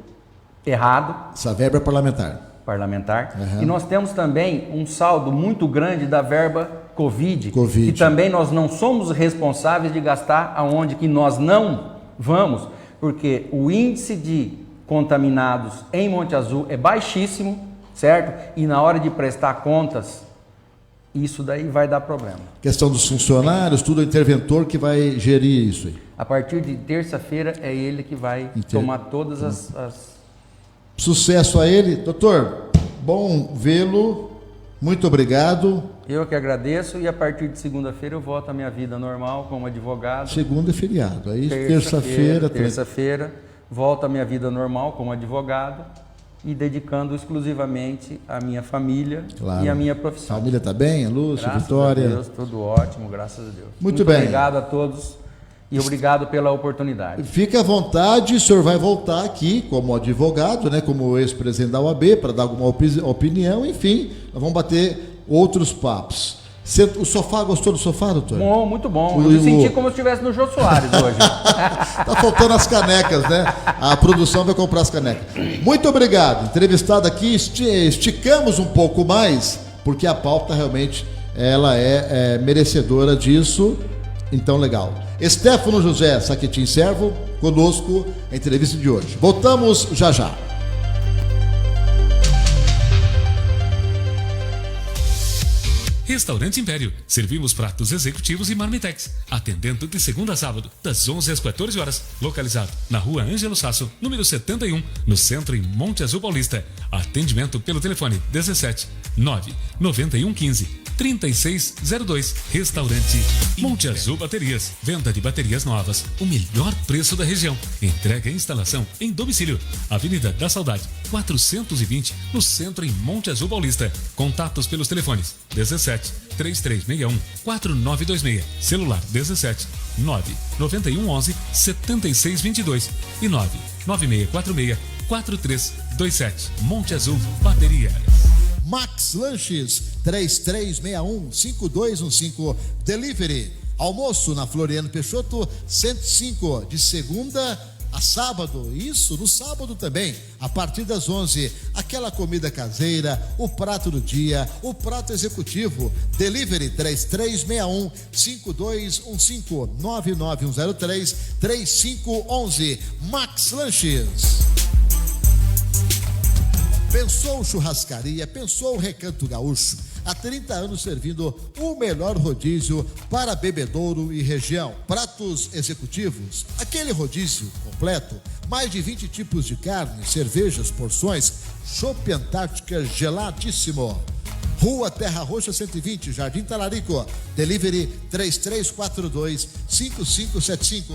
errado. Essa verba é parlamentar. Uhum. E nós temos também um saldo muito grande da verba Covid, que também nós não somos responsáveis de gastar aonde que nós não vamos, porque o índice de contaminados em Monte Azul é baixíssimo, certo? E na hora de prestar contas, isso daí vai dar problema. Questão dos funcionários, tudo é o interventor que vai gerir isso aí. A partir de terça-feira é ele que vai tomar todas as... Sucesso a ele. Doutor, bom vê-lo, muito obrigado. Eu que agradeço e a partir de segunda-feira eu volto à minha vida normal como advogado. Segunda é feriado, aí terça-feira volto à minha vida normal como advogado e dedicando exclusivamente à minha família, claro, e à minha profissão. A família está bem, a Lúcia, a Vitória? Graças a Deus, tudo ótimo, graças a Deus. Muito bem. Obrigado a todos e obrigado pela oportunidade. Fique à vontade, o senhor vai voltar aqui como advogado, né, como ex-presidente da OAB, para dar alguma opinião, enfim, nós vamos bater outros papos. O sofá, gostou do sofá, doutor? Bom, muito bom. Eu me senti como se estivesse no Jô Soares hoje. Tá faltando as canecas, né? A produção vai comprar as canecas. Muito obrigado. Entrevistado aqui, esticamos um pouco mais, porque a pauta realmente ela é merecedora disso. Então, legal. Stefano José Saquetin Servo, conosco, a entrevista de hoje. Voltamos já já. Restaurante Império. Servimos pratos executivos e marmitex. Atendendo de segunda a sábado, das 11 às 14 horas. Localizado na Rua Ângelo Sasso, número 71, no centro, em Monte Azul Paulista. Atendimento pelo telefone 17 9 91 15 3602. Restaurante Monte Azul Baterias. Venda de baterias novas. O melhor preço da região. Entrega e instalação em domicílio. Avenida da Saudade, 420, no centro, em Monte Azul Paulista. Contatos pelos telefones 17 3361 4926. Celular 17 9 91 11 7622 e 9 9646 4327. Monte Azul Baterias. Max Lanches, 3361-5215, Delivery. Almoço na Floriano Peixoto, 105, de segunda a sábado. Isso, no sábado também, a partir das 11. Aquela comida caseira, o prato do dia, o prato executivo. Delivery 3361-5215, 99103-3511. Max Lanches. Pensou churrascaria, pensou Recanto Gaúcho. Há 30 anos servindo o melhor rodízio para Bebedouro e região. Pratos executivos, aquele rodízio completo, mais de 20 tipos de carne, cervejas, porções, chopp Antártica geladíssimo. Rua Terra Roxa 120, Jardim Talarico. Delivery 3342-5575.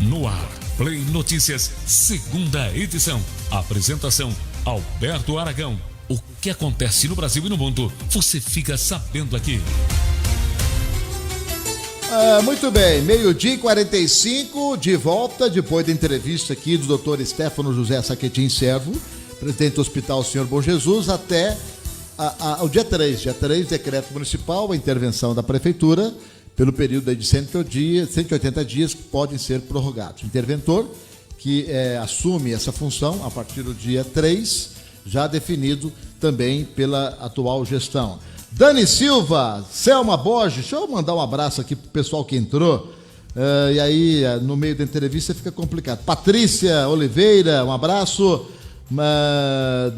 No ar, Play Notícias, segunda edição. Apresentação, Alberto Aragão. O que acontece no Brasil e no mundo, você fica sabendo aqui. Muito bem, 12:45, de volta, depois da entrevista aqui do Dr. Stefano José Saquetin Servo, presidente do Hospital Senhor Bom Jesus, até o dia 3, decreto municipal, a intervenção da prefeitura, pelo período de 180 dias, que podem ser prorrogados. O interventor que assume essa função a partir do dia 3, já definido também pela atual gestão. Dani Silva, Selma Borges, deixa eu mandar um abraço aqui pro pessoal que entrou, e aí no meio da entrevista fica complicado. Patrícia Oliveira, um abraço.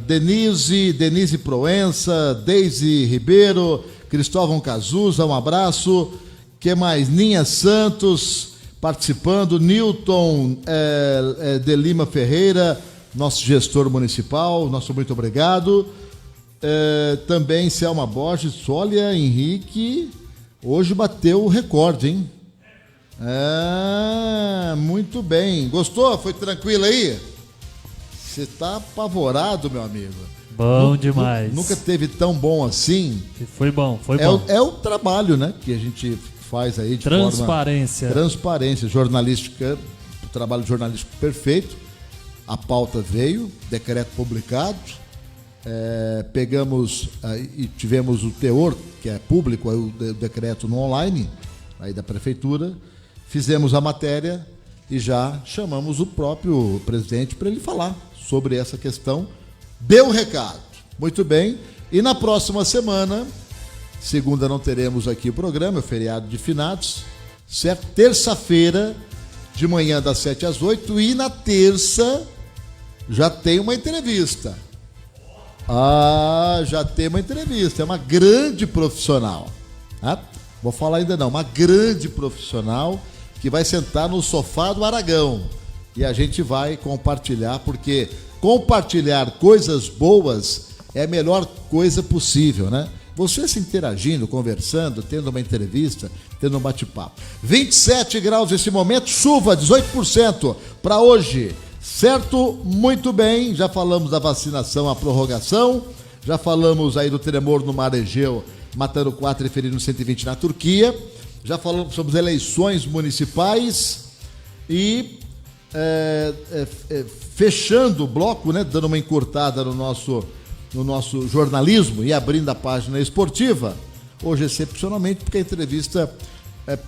Denise Proença, Deise Ribeiro, Cristóvão Cazuza, um abraço. Que mais? Ninha Santos participando, Newton de Lima Ferreira, nosso gestor municipal, nosso muito obrigado. Também Selma Borges, olha, Henrique, hoje bateu o recorde, hein? Muito bem. Gostou? Foi tranquilo aí? Você tá apavorado, meu amigo. Bom demais. Nunca teve tão bom assim. Foi bom, foi bom. É o trabalho, né, que a gente faz aí de transparência jornalística, o trabalho jornalístico perfeito. A pauta veio, decreto publicado, pegamos e tivemos o teor, que é público, o decreto no online, aí da prefeitura, fizemos a matéria e já chamamos o próprio presidente para ele falar sobre essa questão. Deu o recado. Muito bem. E na próxima semana, segunda não teremos aqui o programa, é o feriado de finados, certo? Terça-feira, de manhã das 7 às 8, e na terça já tem uma entrevista. Já tem uma entrevista. É uma grande profissional. Vou falar ainda não. Uma grande profissional que vai sentar no sofá do Aragão. E a gente vai compartilhar, porque compartilhar coisas boas é a melhor coisa possível, né? Você se interagindo, conversando, tendo uma entrevista, tendo um bate-papo. 27 graus nesse momento, chuva, 18% para hoje. Certo? Muito bem, já falamos da vacinação, a prorrogação, já falamos aí do tremor no Mar Egeu, matando 4 e ferindo 120 na Turquia, já falamos sobre as eleições municipais e fechando o bloco, né, dando uma encurtada no nosso jornalismo e abrindo a página esportiva, hoje excepcionalmente porque a entrevista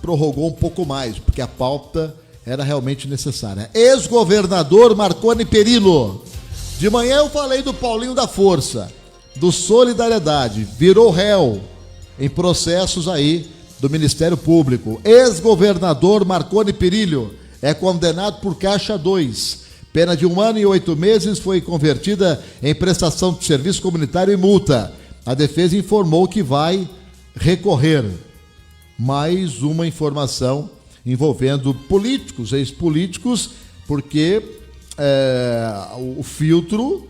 prorrogou um pouco mais, porque a pauta era realmente necessária. Ex-governador Marconi Perillo. De manhã eu falei do Paulinho da Força, do Solidariedade, virou réu em processos aí do Ministério Público. Ex-governador Marconi Perillo é condenado por Caixa 2. Pena de 1 ano e 8 meses foi convertida em prestação de serviço comunitário e multa. a defesa informou que vai recorrer. Mais uma informação envolvendo políticos, ex-políticos, porque o filtro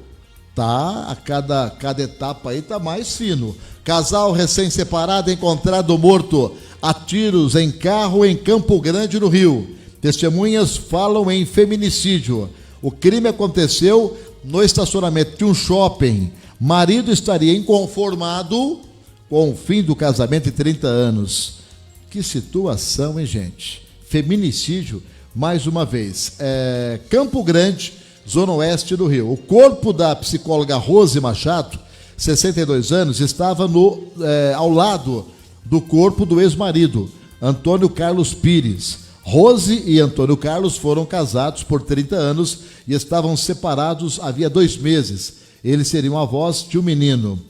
tá a cada etapa aí tá mais fino. Casal recém-separado encontrado morto a tiros em carro em Campo Grande, no Rio. Testemunhas falam em feminicídio. O crime aconteceu no estacionamento de um shopping. Marido estaria inconformado com o fim do casamento de 30 anos. Que situação, hein, gente? Feminicídio, mais uma vez. Campo Grande, Zona Oeste do Rio. O corpo da psicóloga Rose Machado, 62 anos, estava ao lado do corpo do ex-marido, Antônio Carlos Pires. Rose e Antônio Carlos foram casados por 30 anos e estavam separados havia 2 meses. Eles seriam avós de um menino.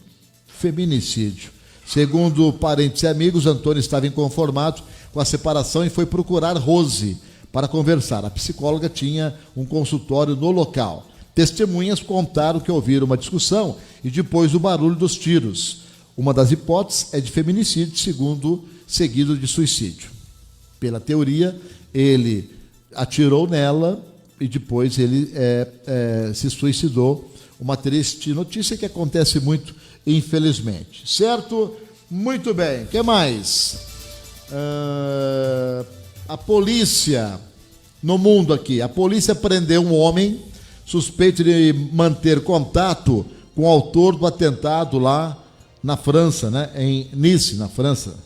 Feminicídio. Segundo parentes e amigos, Antônio estava inconformado com a separação e foi procurar Rose para conversar. A psicóloga tinha um consultório no local. Testemunhas contaram que ouviram uma discussão e depois o barulho dos tiros. Uma das hipóteses é de feminicídio, seguido de suicídio. Pela teoria, ele atirou nela e depois ele se suicidou. Uma triste notícia que acontece muito, infelizmente. Certo? Muito bem. O que mais? A polícia no mundo aqui. A polícia prendeu um homem suspeito de manter contato com o autor do atentado lá na França, né? Em Nice, na França.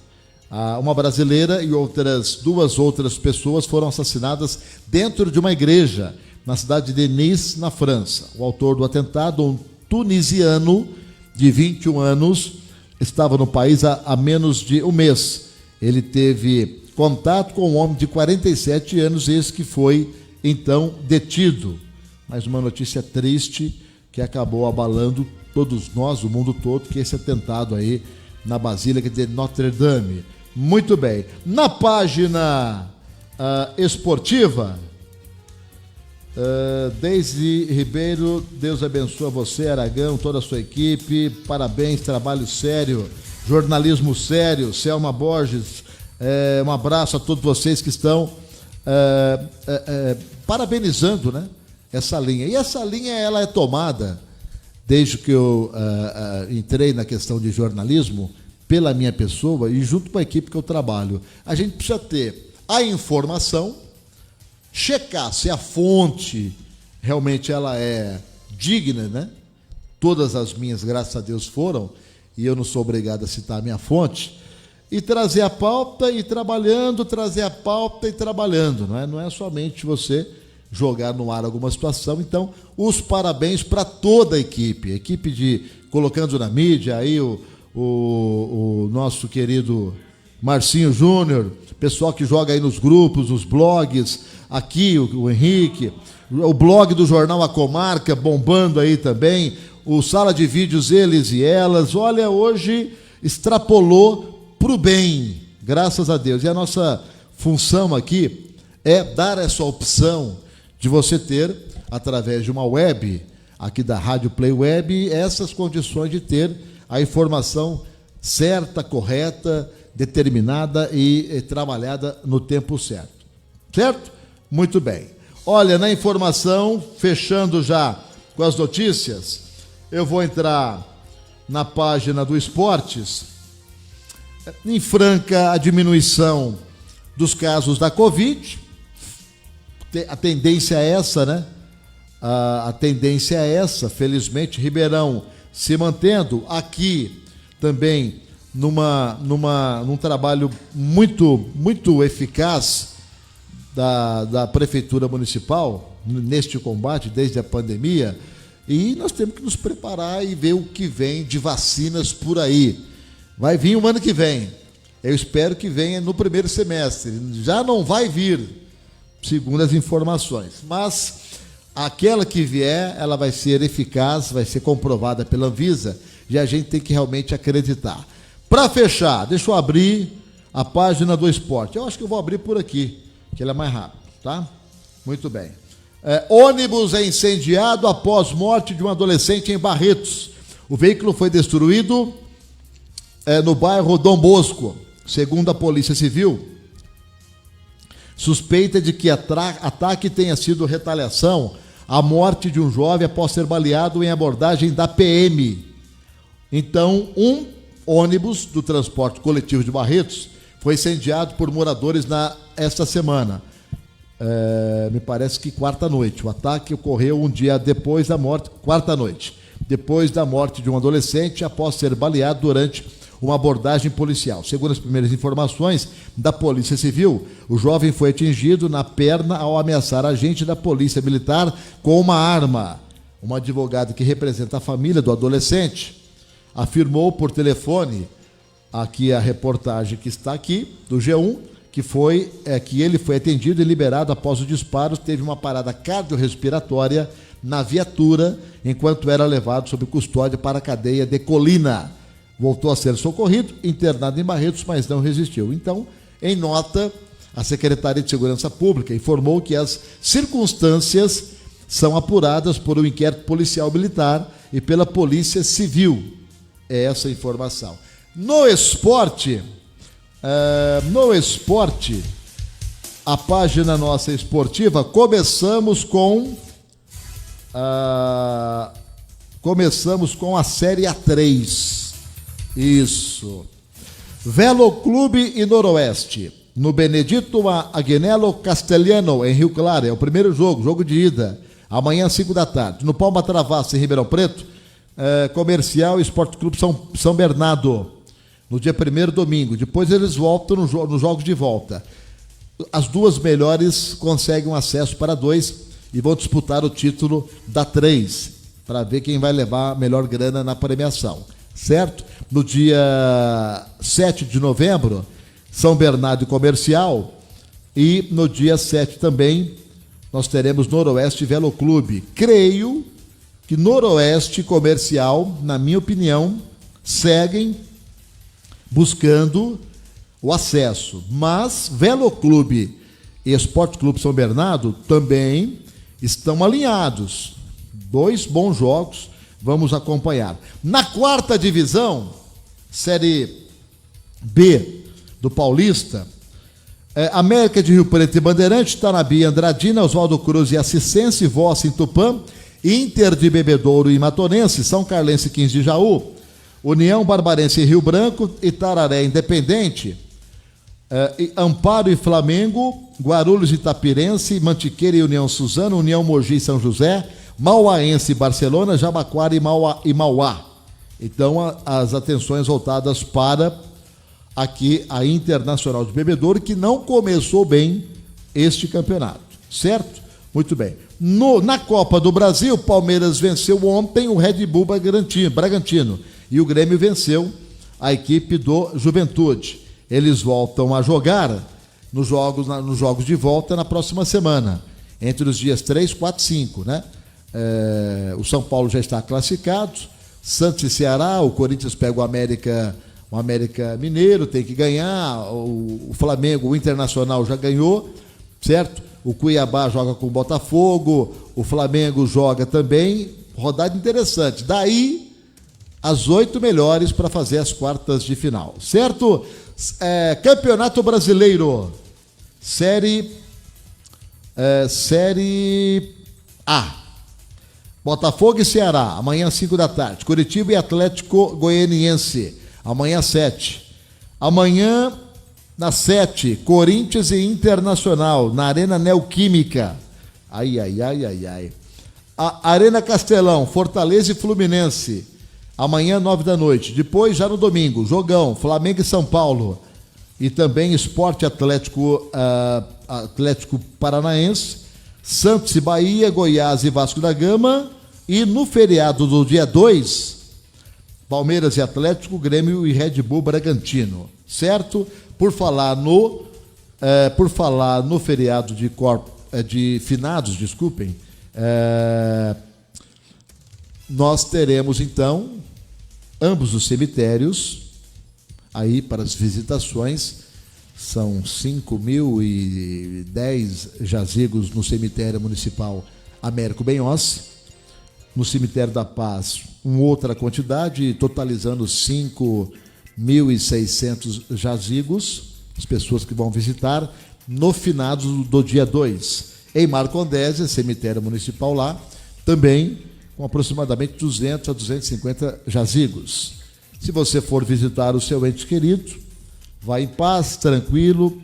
Uma brasileira e 2 outras pessoas foram assassinadas dentro de uma igreja na cidade de Nice, na França. O autor do atentado, um tunisiano de 21 anos, estava no país há menos de um mês. Ele teve contato com um homem de 47 anos, esse que foi, então, detido. Mais uma notícia triste que acabou abalando todos nós, o mundo todo, que é esse atentado aí na Basílica de Notre Dame. Muito bem. Na página esportiva, Deise Ribeiro, Deus abençoe você, Aragão, toda a sua equipe, parabéns, trabalho sério, jornalismo sério. Selma Borges, um abraço a todos vocês que estão parabenizando, né, essa linha. E essa linha, ela é tomada, desde que eu entrei na questão de jornalismo, pela minha pessoa e junto com a equipe que eu trabalho. A gente precisa ter a informação, checar se a fonte realmente ela é digna, né? Todas as minhas, graças a Deus, foram, e eu não sou obrigado a citar a minha fonte, e trazer a pauta e trabalhando, trazer a pauta e trabalhando, não é somente você jogar no ar alguma situação. Então, os parabéns para toda a equipe de colocando na mídia aí o nosso querido Marcinho Júnior, pessoal que joga aí nos grupos, nos blogs, aqui o Henrique, o blog do Jornal A Comarca bombando aí também, o Sala de Vídeos Eles e Elas. Olha, hoje extrapolou pro bem, graças a Deus. E a nossa função aqui é dar essa opção de você ter, através de uma web, aqui da Rádio Play Web, essas condições de ter a informação certa, correta, determinada e trabalhada no tempo certo. Certo? Muito bem. Olha, na informação, fechando já com as notícias, eu vou entrar na página do Esportes. Em franca a diminuição dos casos da Covid. A tendência é essa, né? A tendência é essa, felizmente. Ribeirão se mantendo, aqui também num trabalho muito eficaz da Prefeitura Municipal neste combate desde a pandemia, e nós temos que nos preparar e ver o que vem de vacinas por aí. Vai vir o ano que vem, eu espero que venha no primeiro semestre, já não vai vir, segundo as informações, mas aquela que vier, ela vai ser eficaz, vai ser comprovada pela Anvisa, e a gente tem que realmente acreditar. Para fechar, deixa eu abrir a página do Esporte. Eu acho que eu vou abrir por aqui, que ele é mais rápido, tá? Muito bem. Ônibus é incendiado após morte de um adolescente em Barretos. O veículo foi destruído no bairro Dom Bosco. Segundo a Polícia Civil, suspeita de que ataque tenha sido retaliação à morte de um jovem após ser baleado em abordagem da PM. Então, um ônibus do transporte coletivo de Barretos foi incendiado por moradores esta semana. Me parece que quarta-noite. O ataque ocorreu um dia depois da morte, quarta-noite, depois da morte de um adolescente após ser baleado durante uma abordagem policial. Segundo as primeiras informações da Polícia Civil, o jovem foi atingido na perna ao ameaçar agente da Polícia Militar com uma arma. Uma advogada que representa a família do adolescente afirmou por telefone, aqui a reportagem que está aqui, do G1, que ele foi atendido e liberado após os disparos, teve uma parada cardiorrespiratória na viatura, enquanto era levado sob custódia para a cadeia de Colina. Voltou a ser socorrido, internado em Barretos, mas não resistiu. Então, em nota, a Secretaria de Segurança Pública informou que as circunstâncias são apuradas por um inquérito policial militar e pela Polícia Civil. É essa a informação. No esporte, a página nossa esportiva, começamos com a Série A3. Isso. Velo Clube e Noroeste. No Benedito Agnello Castelhano, em Rio Claro. É o primeiro jogo de ida. Amanhã, às 5 da tarde. No Palma Travassa, em Ribeirão Preto, Comercial e Esporte Clube São Bernardo. No dia 1º, domingo. Depois eles voltam nos jogos de volta. As duas melhores conseguem um acesso para 2 e vão disputar o título da 3, para ver quem vai levar a melhor grana na premiação. Certo? No dia 7 de novembro, São Bernardo e Comercial. E no dia 7 também, nós teremos Noroeste e Velo Clube. Creio que Noroeste e Comercial, na minha opinião, seguem buscando o acesso. Mas Velo Clube e Esporte Clube São Bernardo também estão alinhados. 2 bons jogos. Vamos acompanhar. Na 4ª divisão, Série B do Paulista, América de Rio Preto e Bandeirante, Tanabi, Andradina, Oswaldo Cruz e Assistência, Vossa em Tupã, Inter de Bebedouro e Matonense, São Carlense 15 de Jaú, União Barbarense e Rio Branco, Itararé Independente, Amparo e Flamengo, Guarulhos e Itapirense, Mantiqueira e União Suzano, União Mogi e São José, Mauaense e Barcelona, Jabaquara e Mauá. Então, as atenções voltadas para aqui a Internacional de Bebedouro, que não começou bem este campeonato, certo? Muito bem. Na Copa do Brasil, Palmeiras venceu ontem o Red Bull Bragantino e o Grêmio venceu a equipe do Juventude. Eles voltam a jogar nos jogos de volta na próxima semana, entre os dias 3, 4 e 5, né? O São Paulo já está classificado, Santos e Ceará, o Corinthians pega o América Mineiro, tem que ganhar, o Flamengo, o Internacional já ganhou, certo? O Cuiabá joga com o Botafogo, o Flamengo joga também, rodada interessante. Daí, as 8 melhores para fazer as quartas de final, certo? Campeonato Brasileiro, Série A. Botafogo e Ceará, amanhã às 5 da tarde. Curitiba e Atlético Goianiense, amanhã às 7. Amanhã, nas 7, Corinthians e Internacional, na Arena Neoquímica. Ai. A Arena Castelão, Fortaleza e Fluminense, amanhã, 9 da noite. Depois, já no domingo, jogão, Flamengo e São Paulo. E também Sport Atlético Paranaense, Santos e Bahia, Goiás e Vasco da Gama. E no feriado do dia 2, Palmeiras e Atlético, Grêmio e Red Bull Bragantino, certo? Por falar no feriado de finados, desculpem, nós teremos então ambos os cemitérios aí para as visitações. São 5.010 jazigos no cemitério municipal Américo Benhossi. No cemitério da Paz, uma outra quantidade, totalizando 5 1.600 jazigos, as pessoas que vão visitar, no finado do dia 2. Em Marcondésia, cemitério municipal lá, também com aproximadamente 200 a 250 jazigos. Se você for visitar o seu ente querido, vai em paz, tranquilo,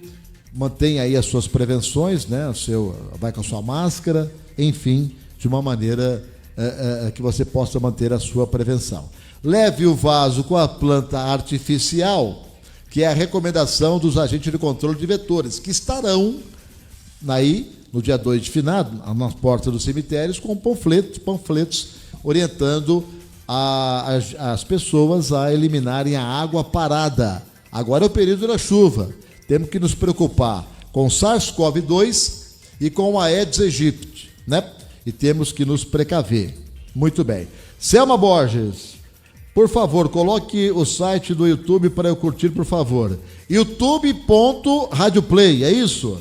mantenha aí as suas prevenções, né? Vai com a sua máscara, enfim, de uma maneira que você possa manter a sua prevenção. Leve o vaso com a planta artificial, que é a recomendação dos agentes de controle de vetores, que estarão aí no dia 2 de finado, nas portas dos cemitérios, com panfletos orientando as pessoas a eliminarem a água parada. Agora é o período da chuva. Temos que nos preocupar com SARS-CoV-2 e com a Aedes aegypti, né? E temos que nos precaver. Muito bem. Selma Borges, por favor, coloque o site do YouTube para eu curtir, por favor. youtube.radioplay, é isso?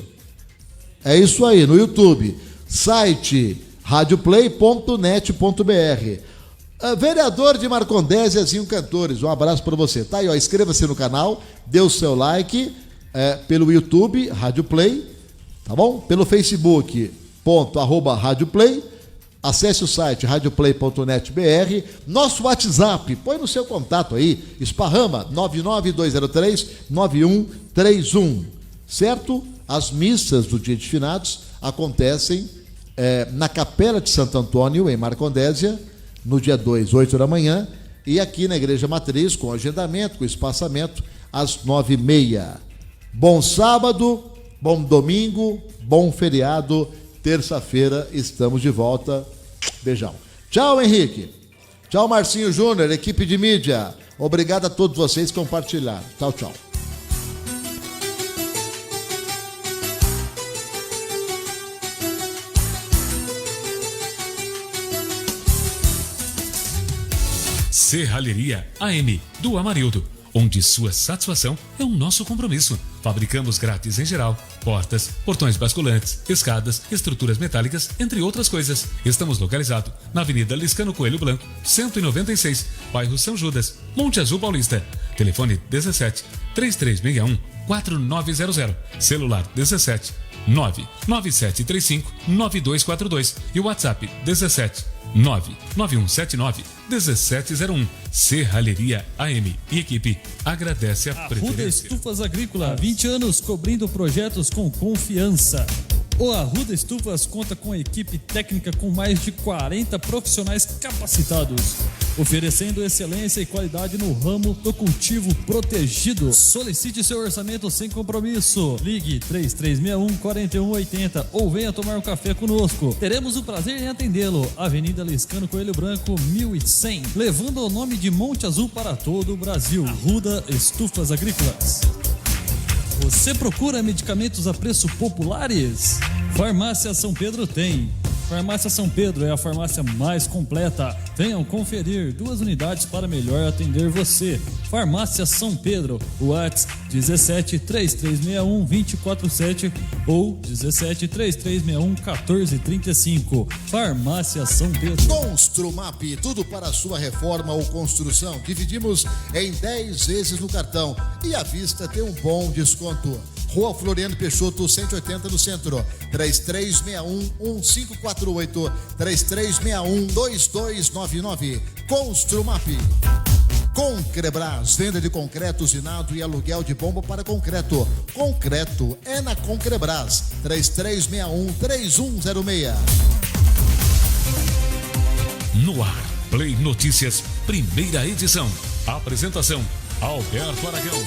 É isso aí, no YouTube. Site radioplay.net.br. Vereador de Marcondésia, Zinho Cantores, um abraço para você. Tá aí, ó, inscreva-se no canal, dê o seu like pelo YouTube, Radioplay, tá bom? Pelo Facebook, @Radioplay. Acesse o site radioplay.net.br. Nosso WhatsApp, põe no seu contato aí, esparrama 99203-9131, certo? As missas do dia de finados acontecem na Capela de Santo Antônio, em Marcondésia, no dia 2, 8 da manhã, e aqui na Igreja Matriz, com agendamento, com espaçamento, às 9h30. Bom sábado, bom domingo, bom feriado. Terça-feira estamos de volta. Beijão. Tchau, Henrique. Tchau, Marcinho Júnior, equipe de mídia. Obrigado a todos vocês que compartilharam. Tchau, tchau. Serralheria AM do Amarildo, onde sua satisfação é o nosso compromisso. Fabricamos grátis em geral, portas, portões basculantes, escadas, estruturas metálicas, entre outras coisas. Estamos localizados na Avenida Liscano Coelho Blanco, 196, bairro São Judas, Monte Azul Paulista. Telefone 17 3361 4900, celular 17 99735 9242 e o WhatsApp 17 99179-1701. Serralheria AM e equipe agradece a preferência. Arruda Estufas Agrícola, 20 anos cobrindo projetos com confiança. O Arruda Estufas conta com equipe técnica com mais de 40 profissionais capacitados, oferecendo excelência e qualidade no ramo do cultivo protegido. Solicite seu orçamento sem compromisso. Ligue 3361-4180 ou venha tomar um café conosco. Teremos o prazer em atendê-lo. Avenida Liscano Coelho Branco, 1100, levando o nome de Monte Azul para todo o Brasil. Arruda Estufas Agrícolas. Você procura medicamentos a preço populares? Farmácia São Pedro tem. Farmácia São Pedro é a farmácia mais completa. Venham conferir 2 unidades para melhor atender você. Farmácia São Pedro, WhatsApp 17 3361 247 ou 17 3361 1435. Farmácia São Pedro. Construmap, tudo para a sua reforma ou construção. Dividimos em 10 vezes no cartão e à vista tem um bom desconto. Rua Floriano Peixoto, 180 no centro. 3361-1548, 3361-2299. Construmap. Concrebras, venda de concreto usinado e aluguel de bomba para concreto. Concreto é na Concrebras, 3361-3106. No ar, Play Notícias, primeira edição. Apresentação, Alberto Aragão.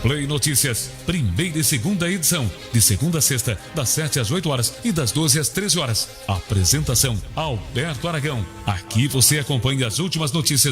Play Notícias, primeira e segunda edição, de segunda a sexta, das 7 às 8 horas e das 12 às 13 horas. Apresentação, Alberto Aragão. Aqui você acompanha as últimas notícias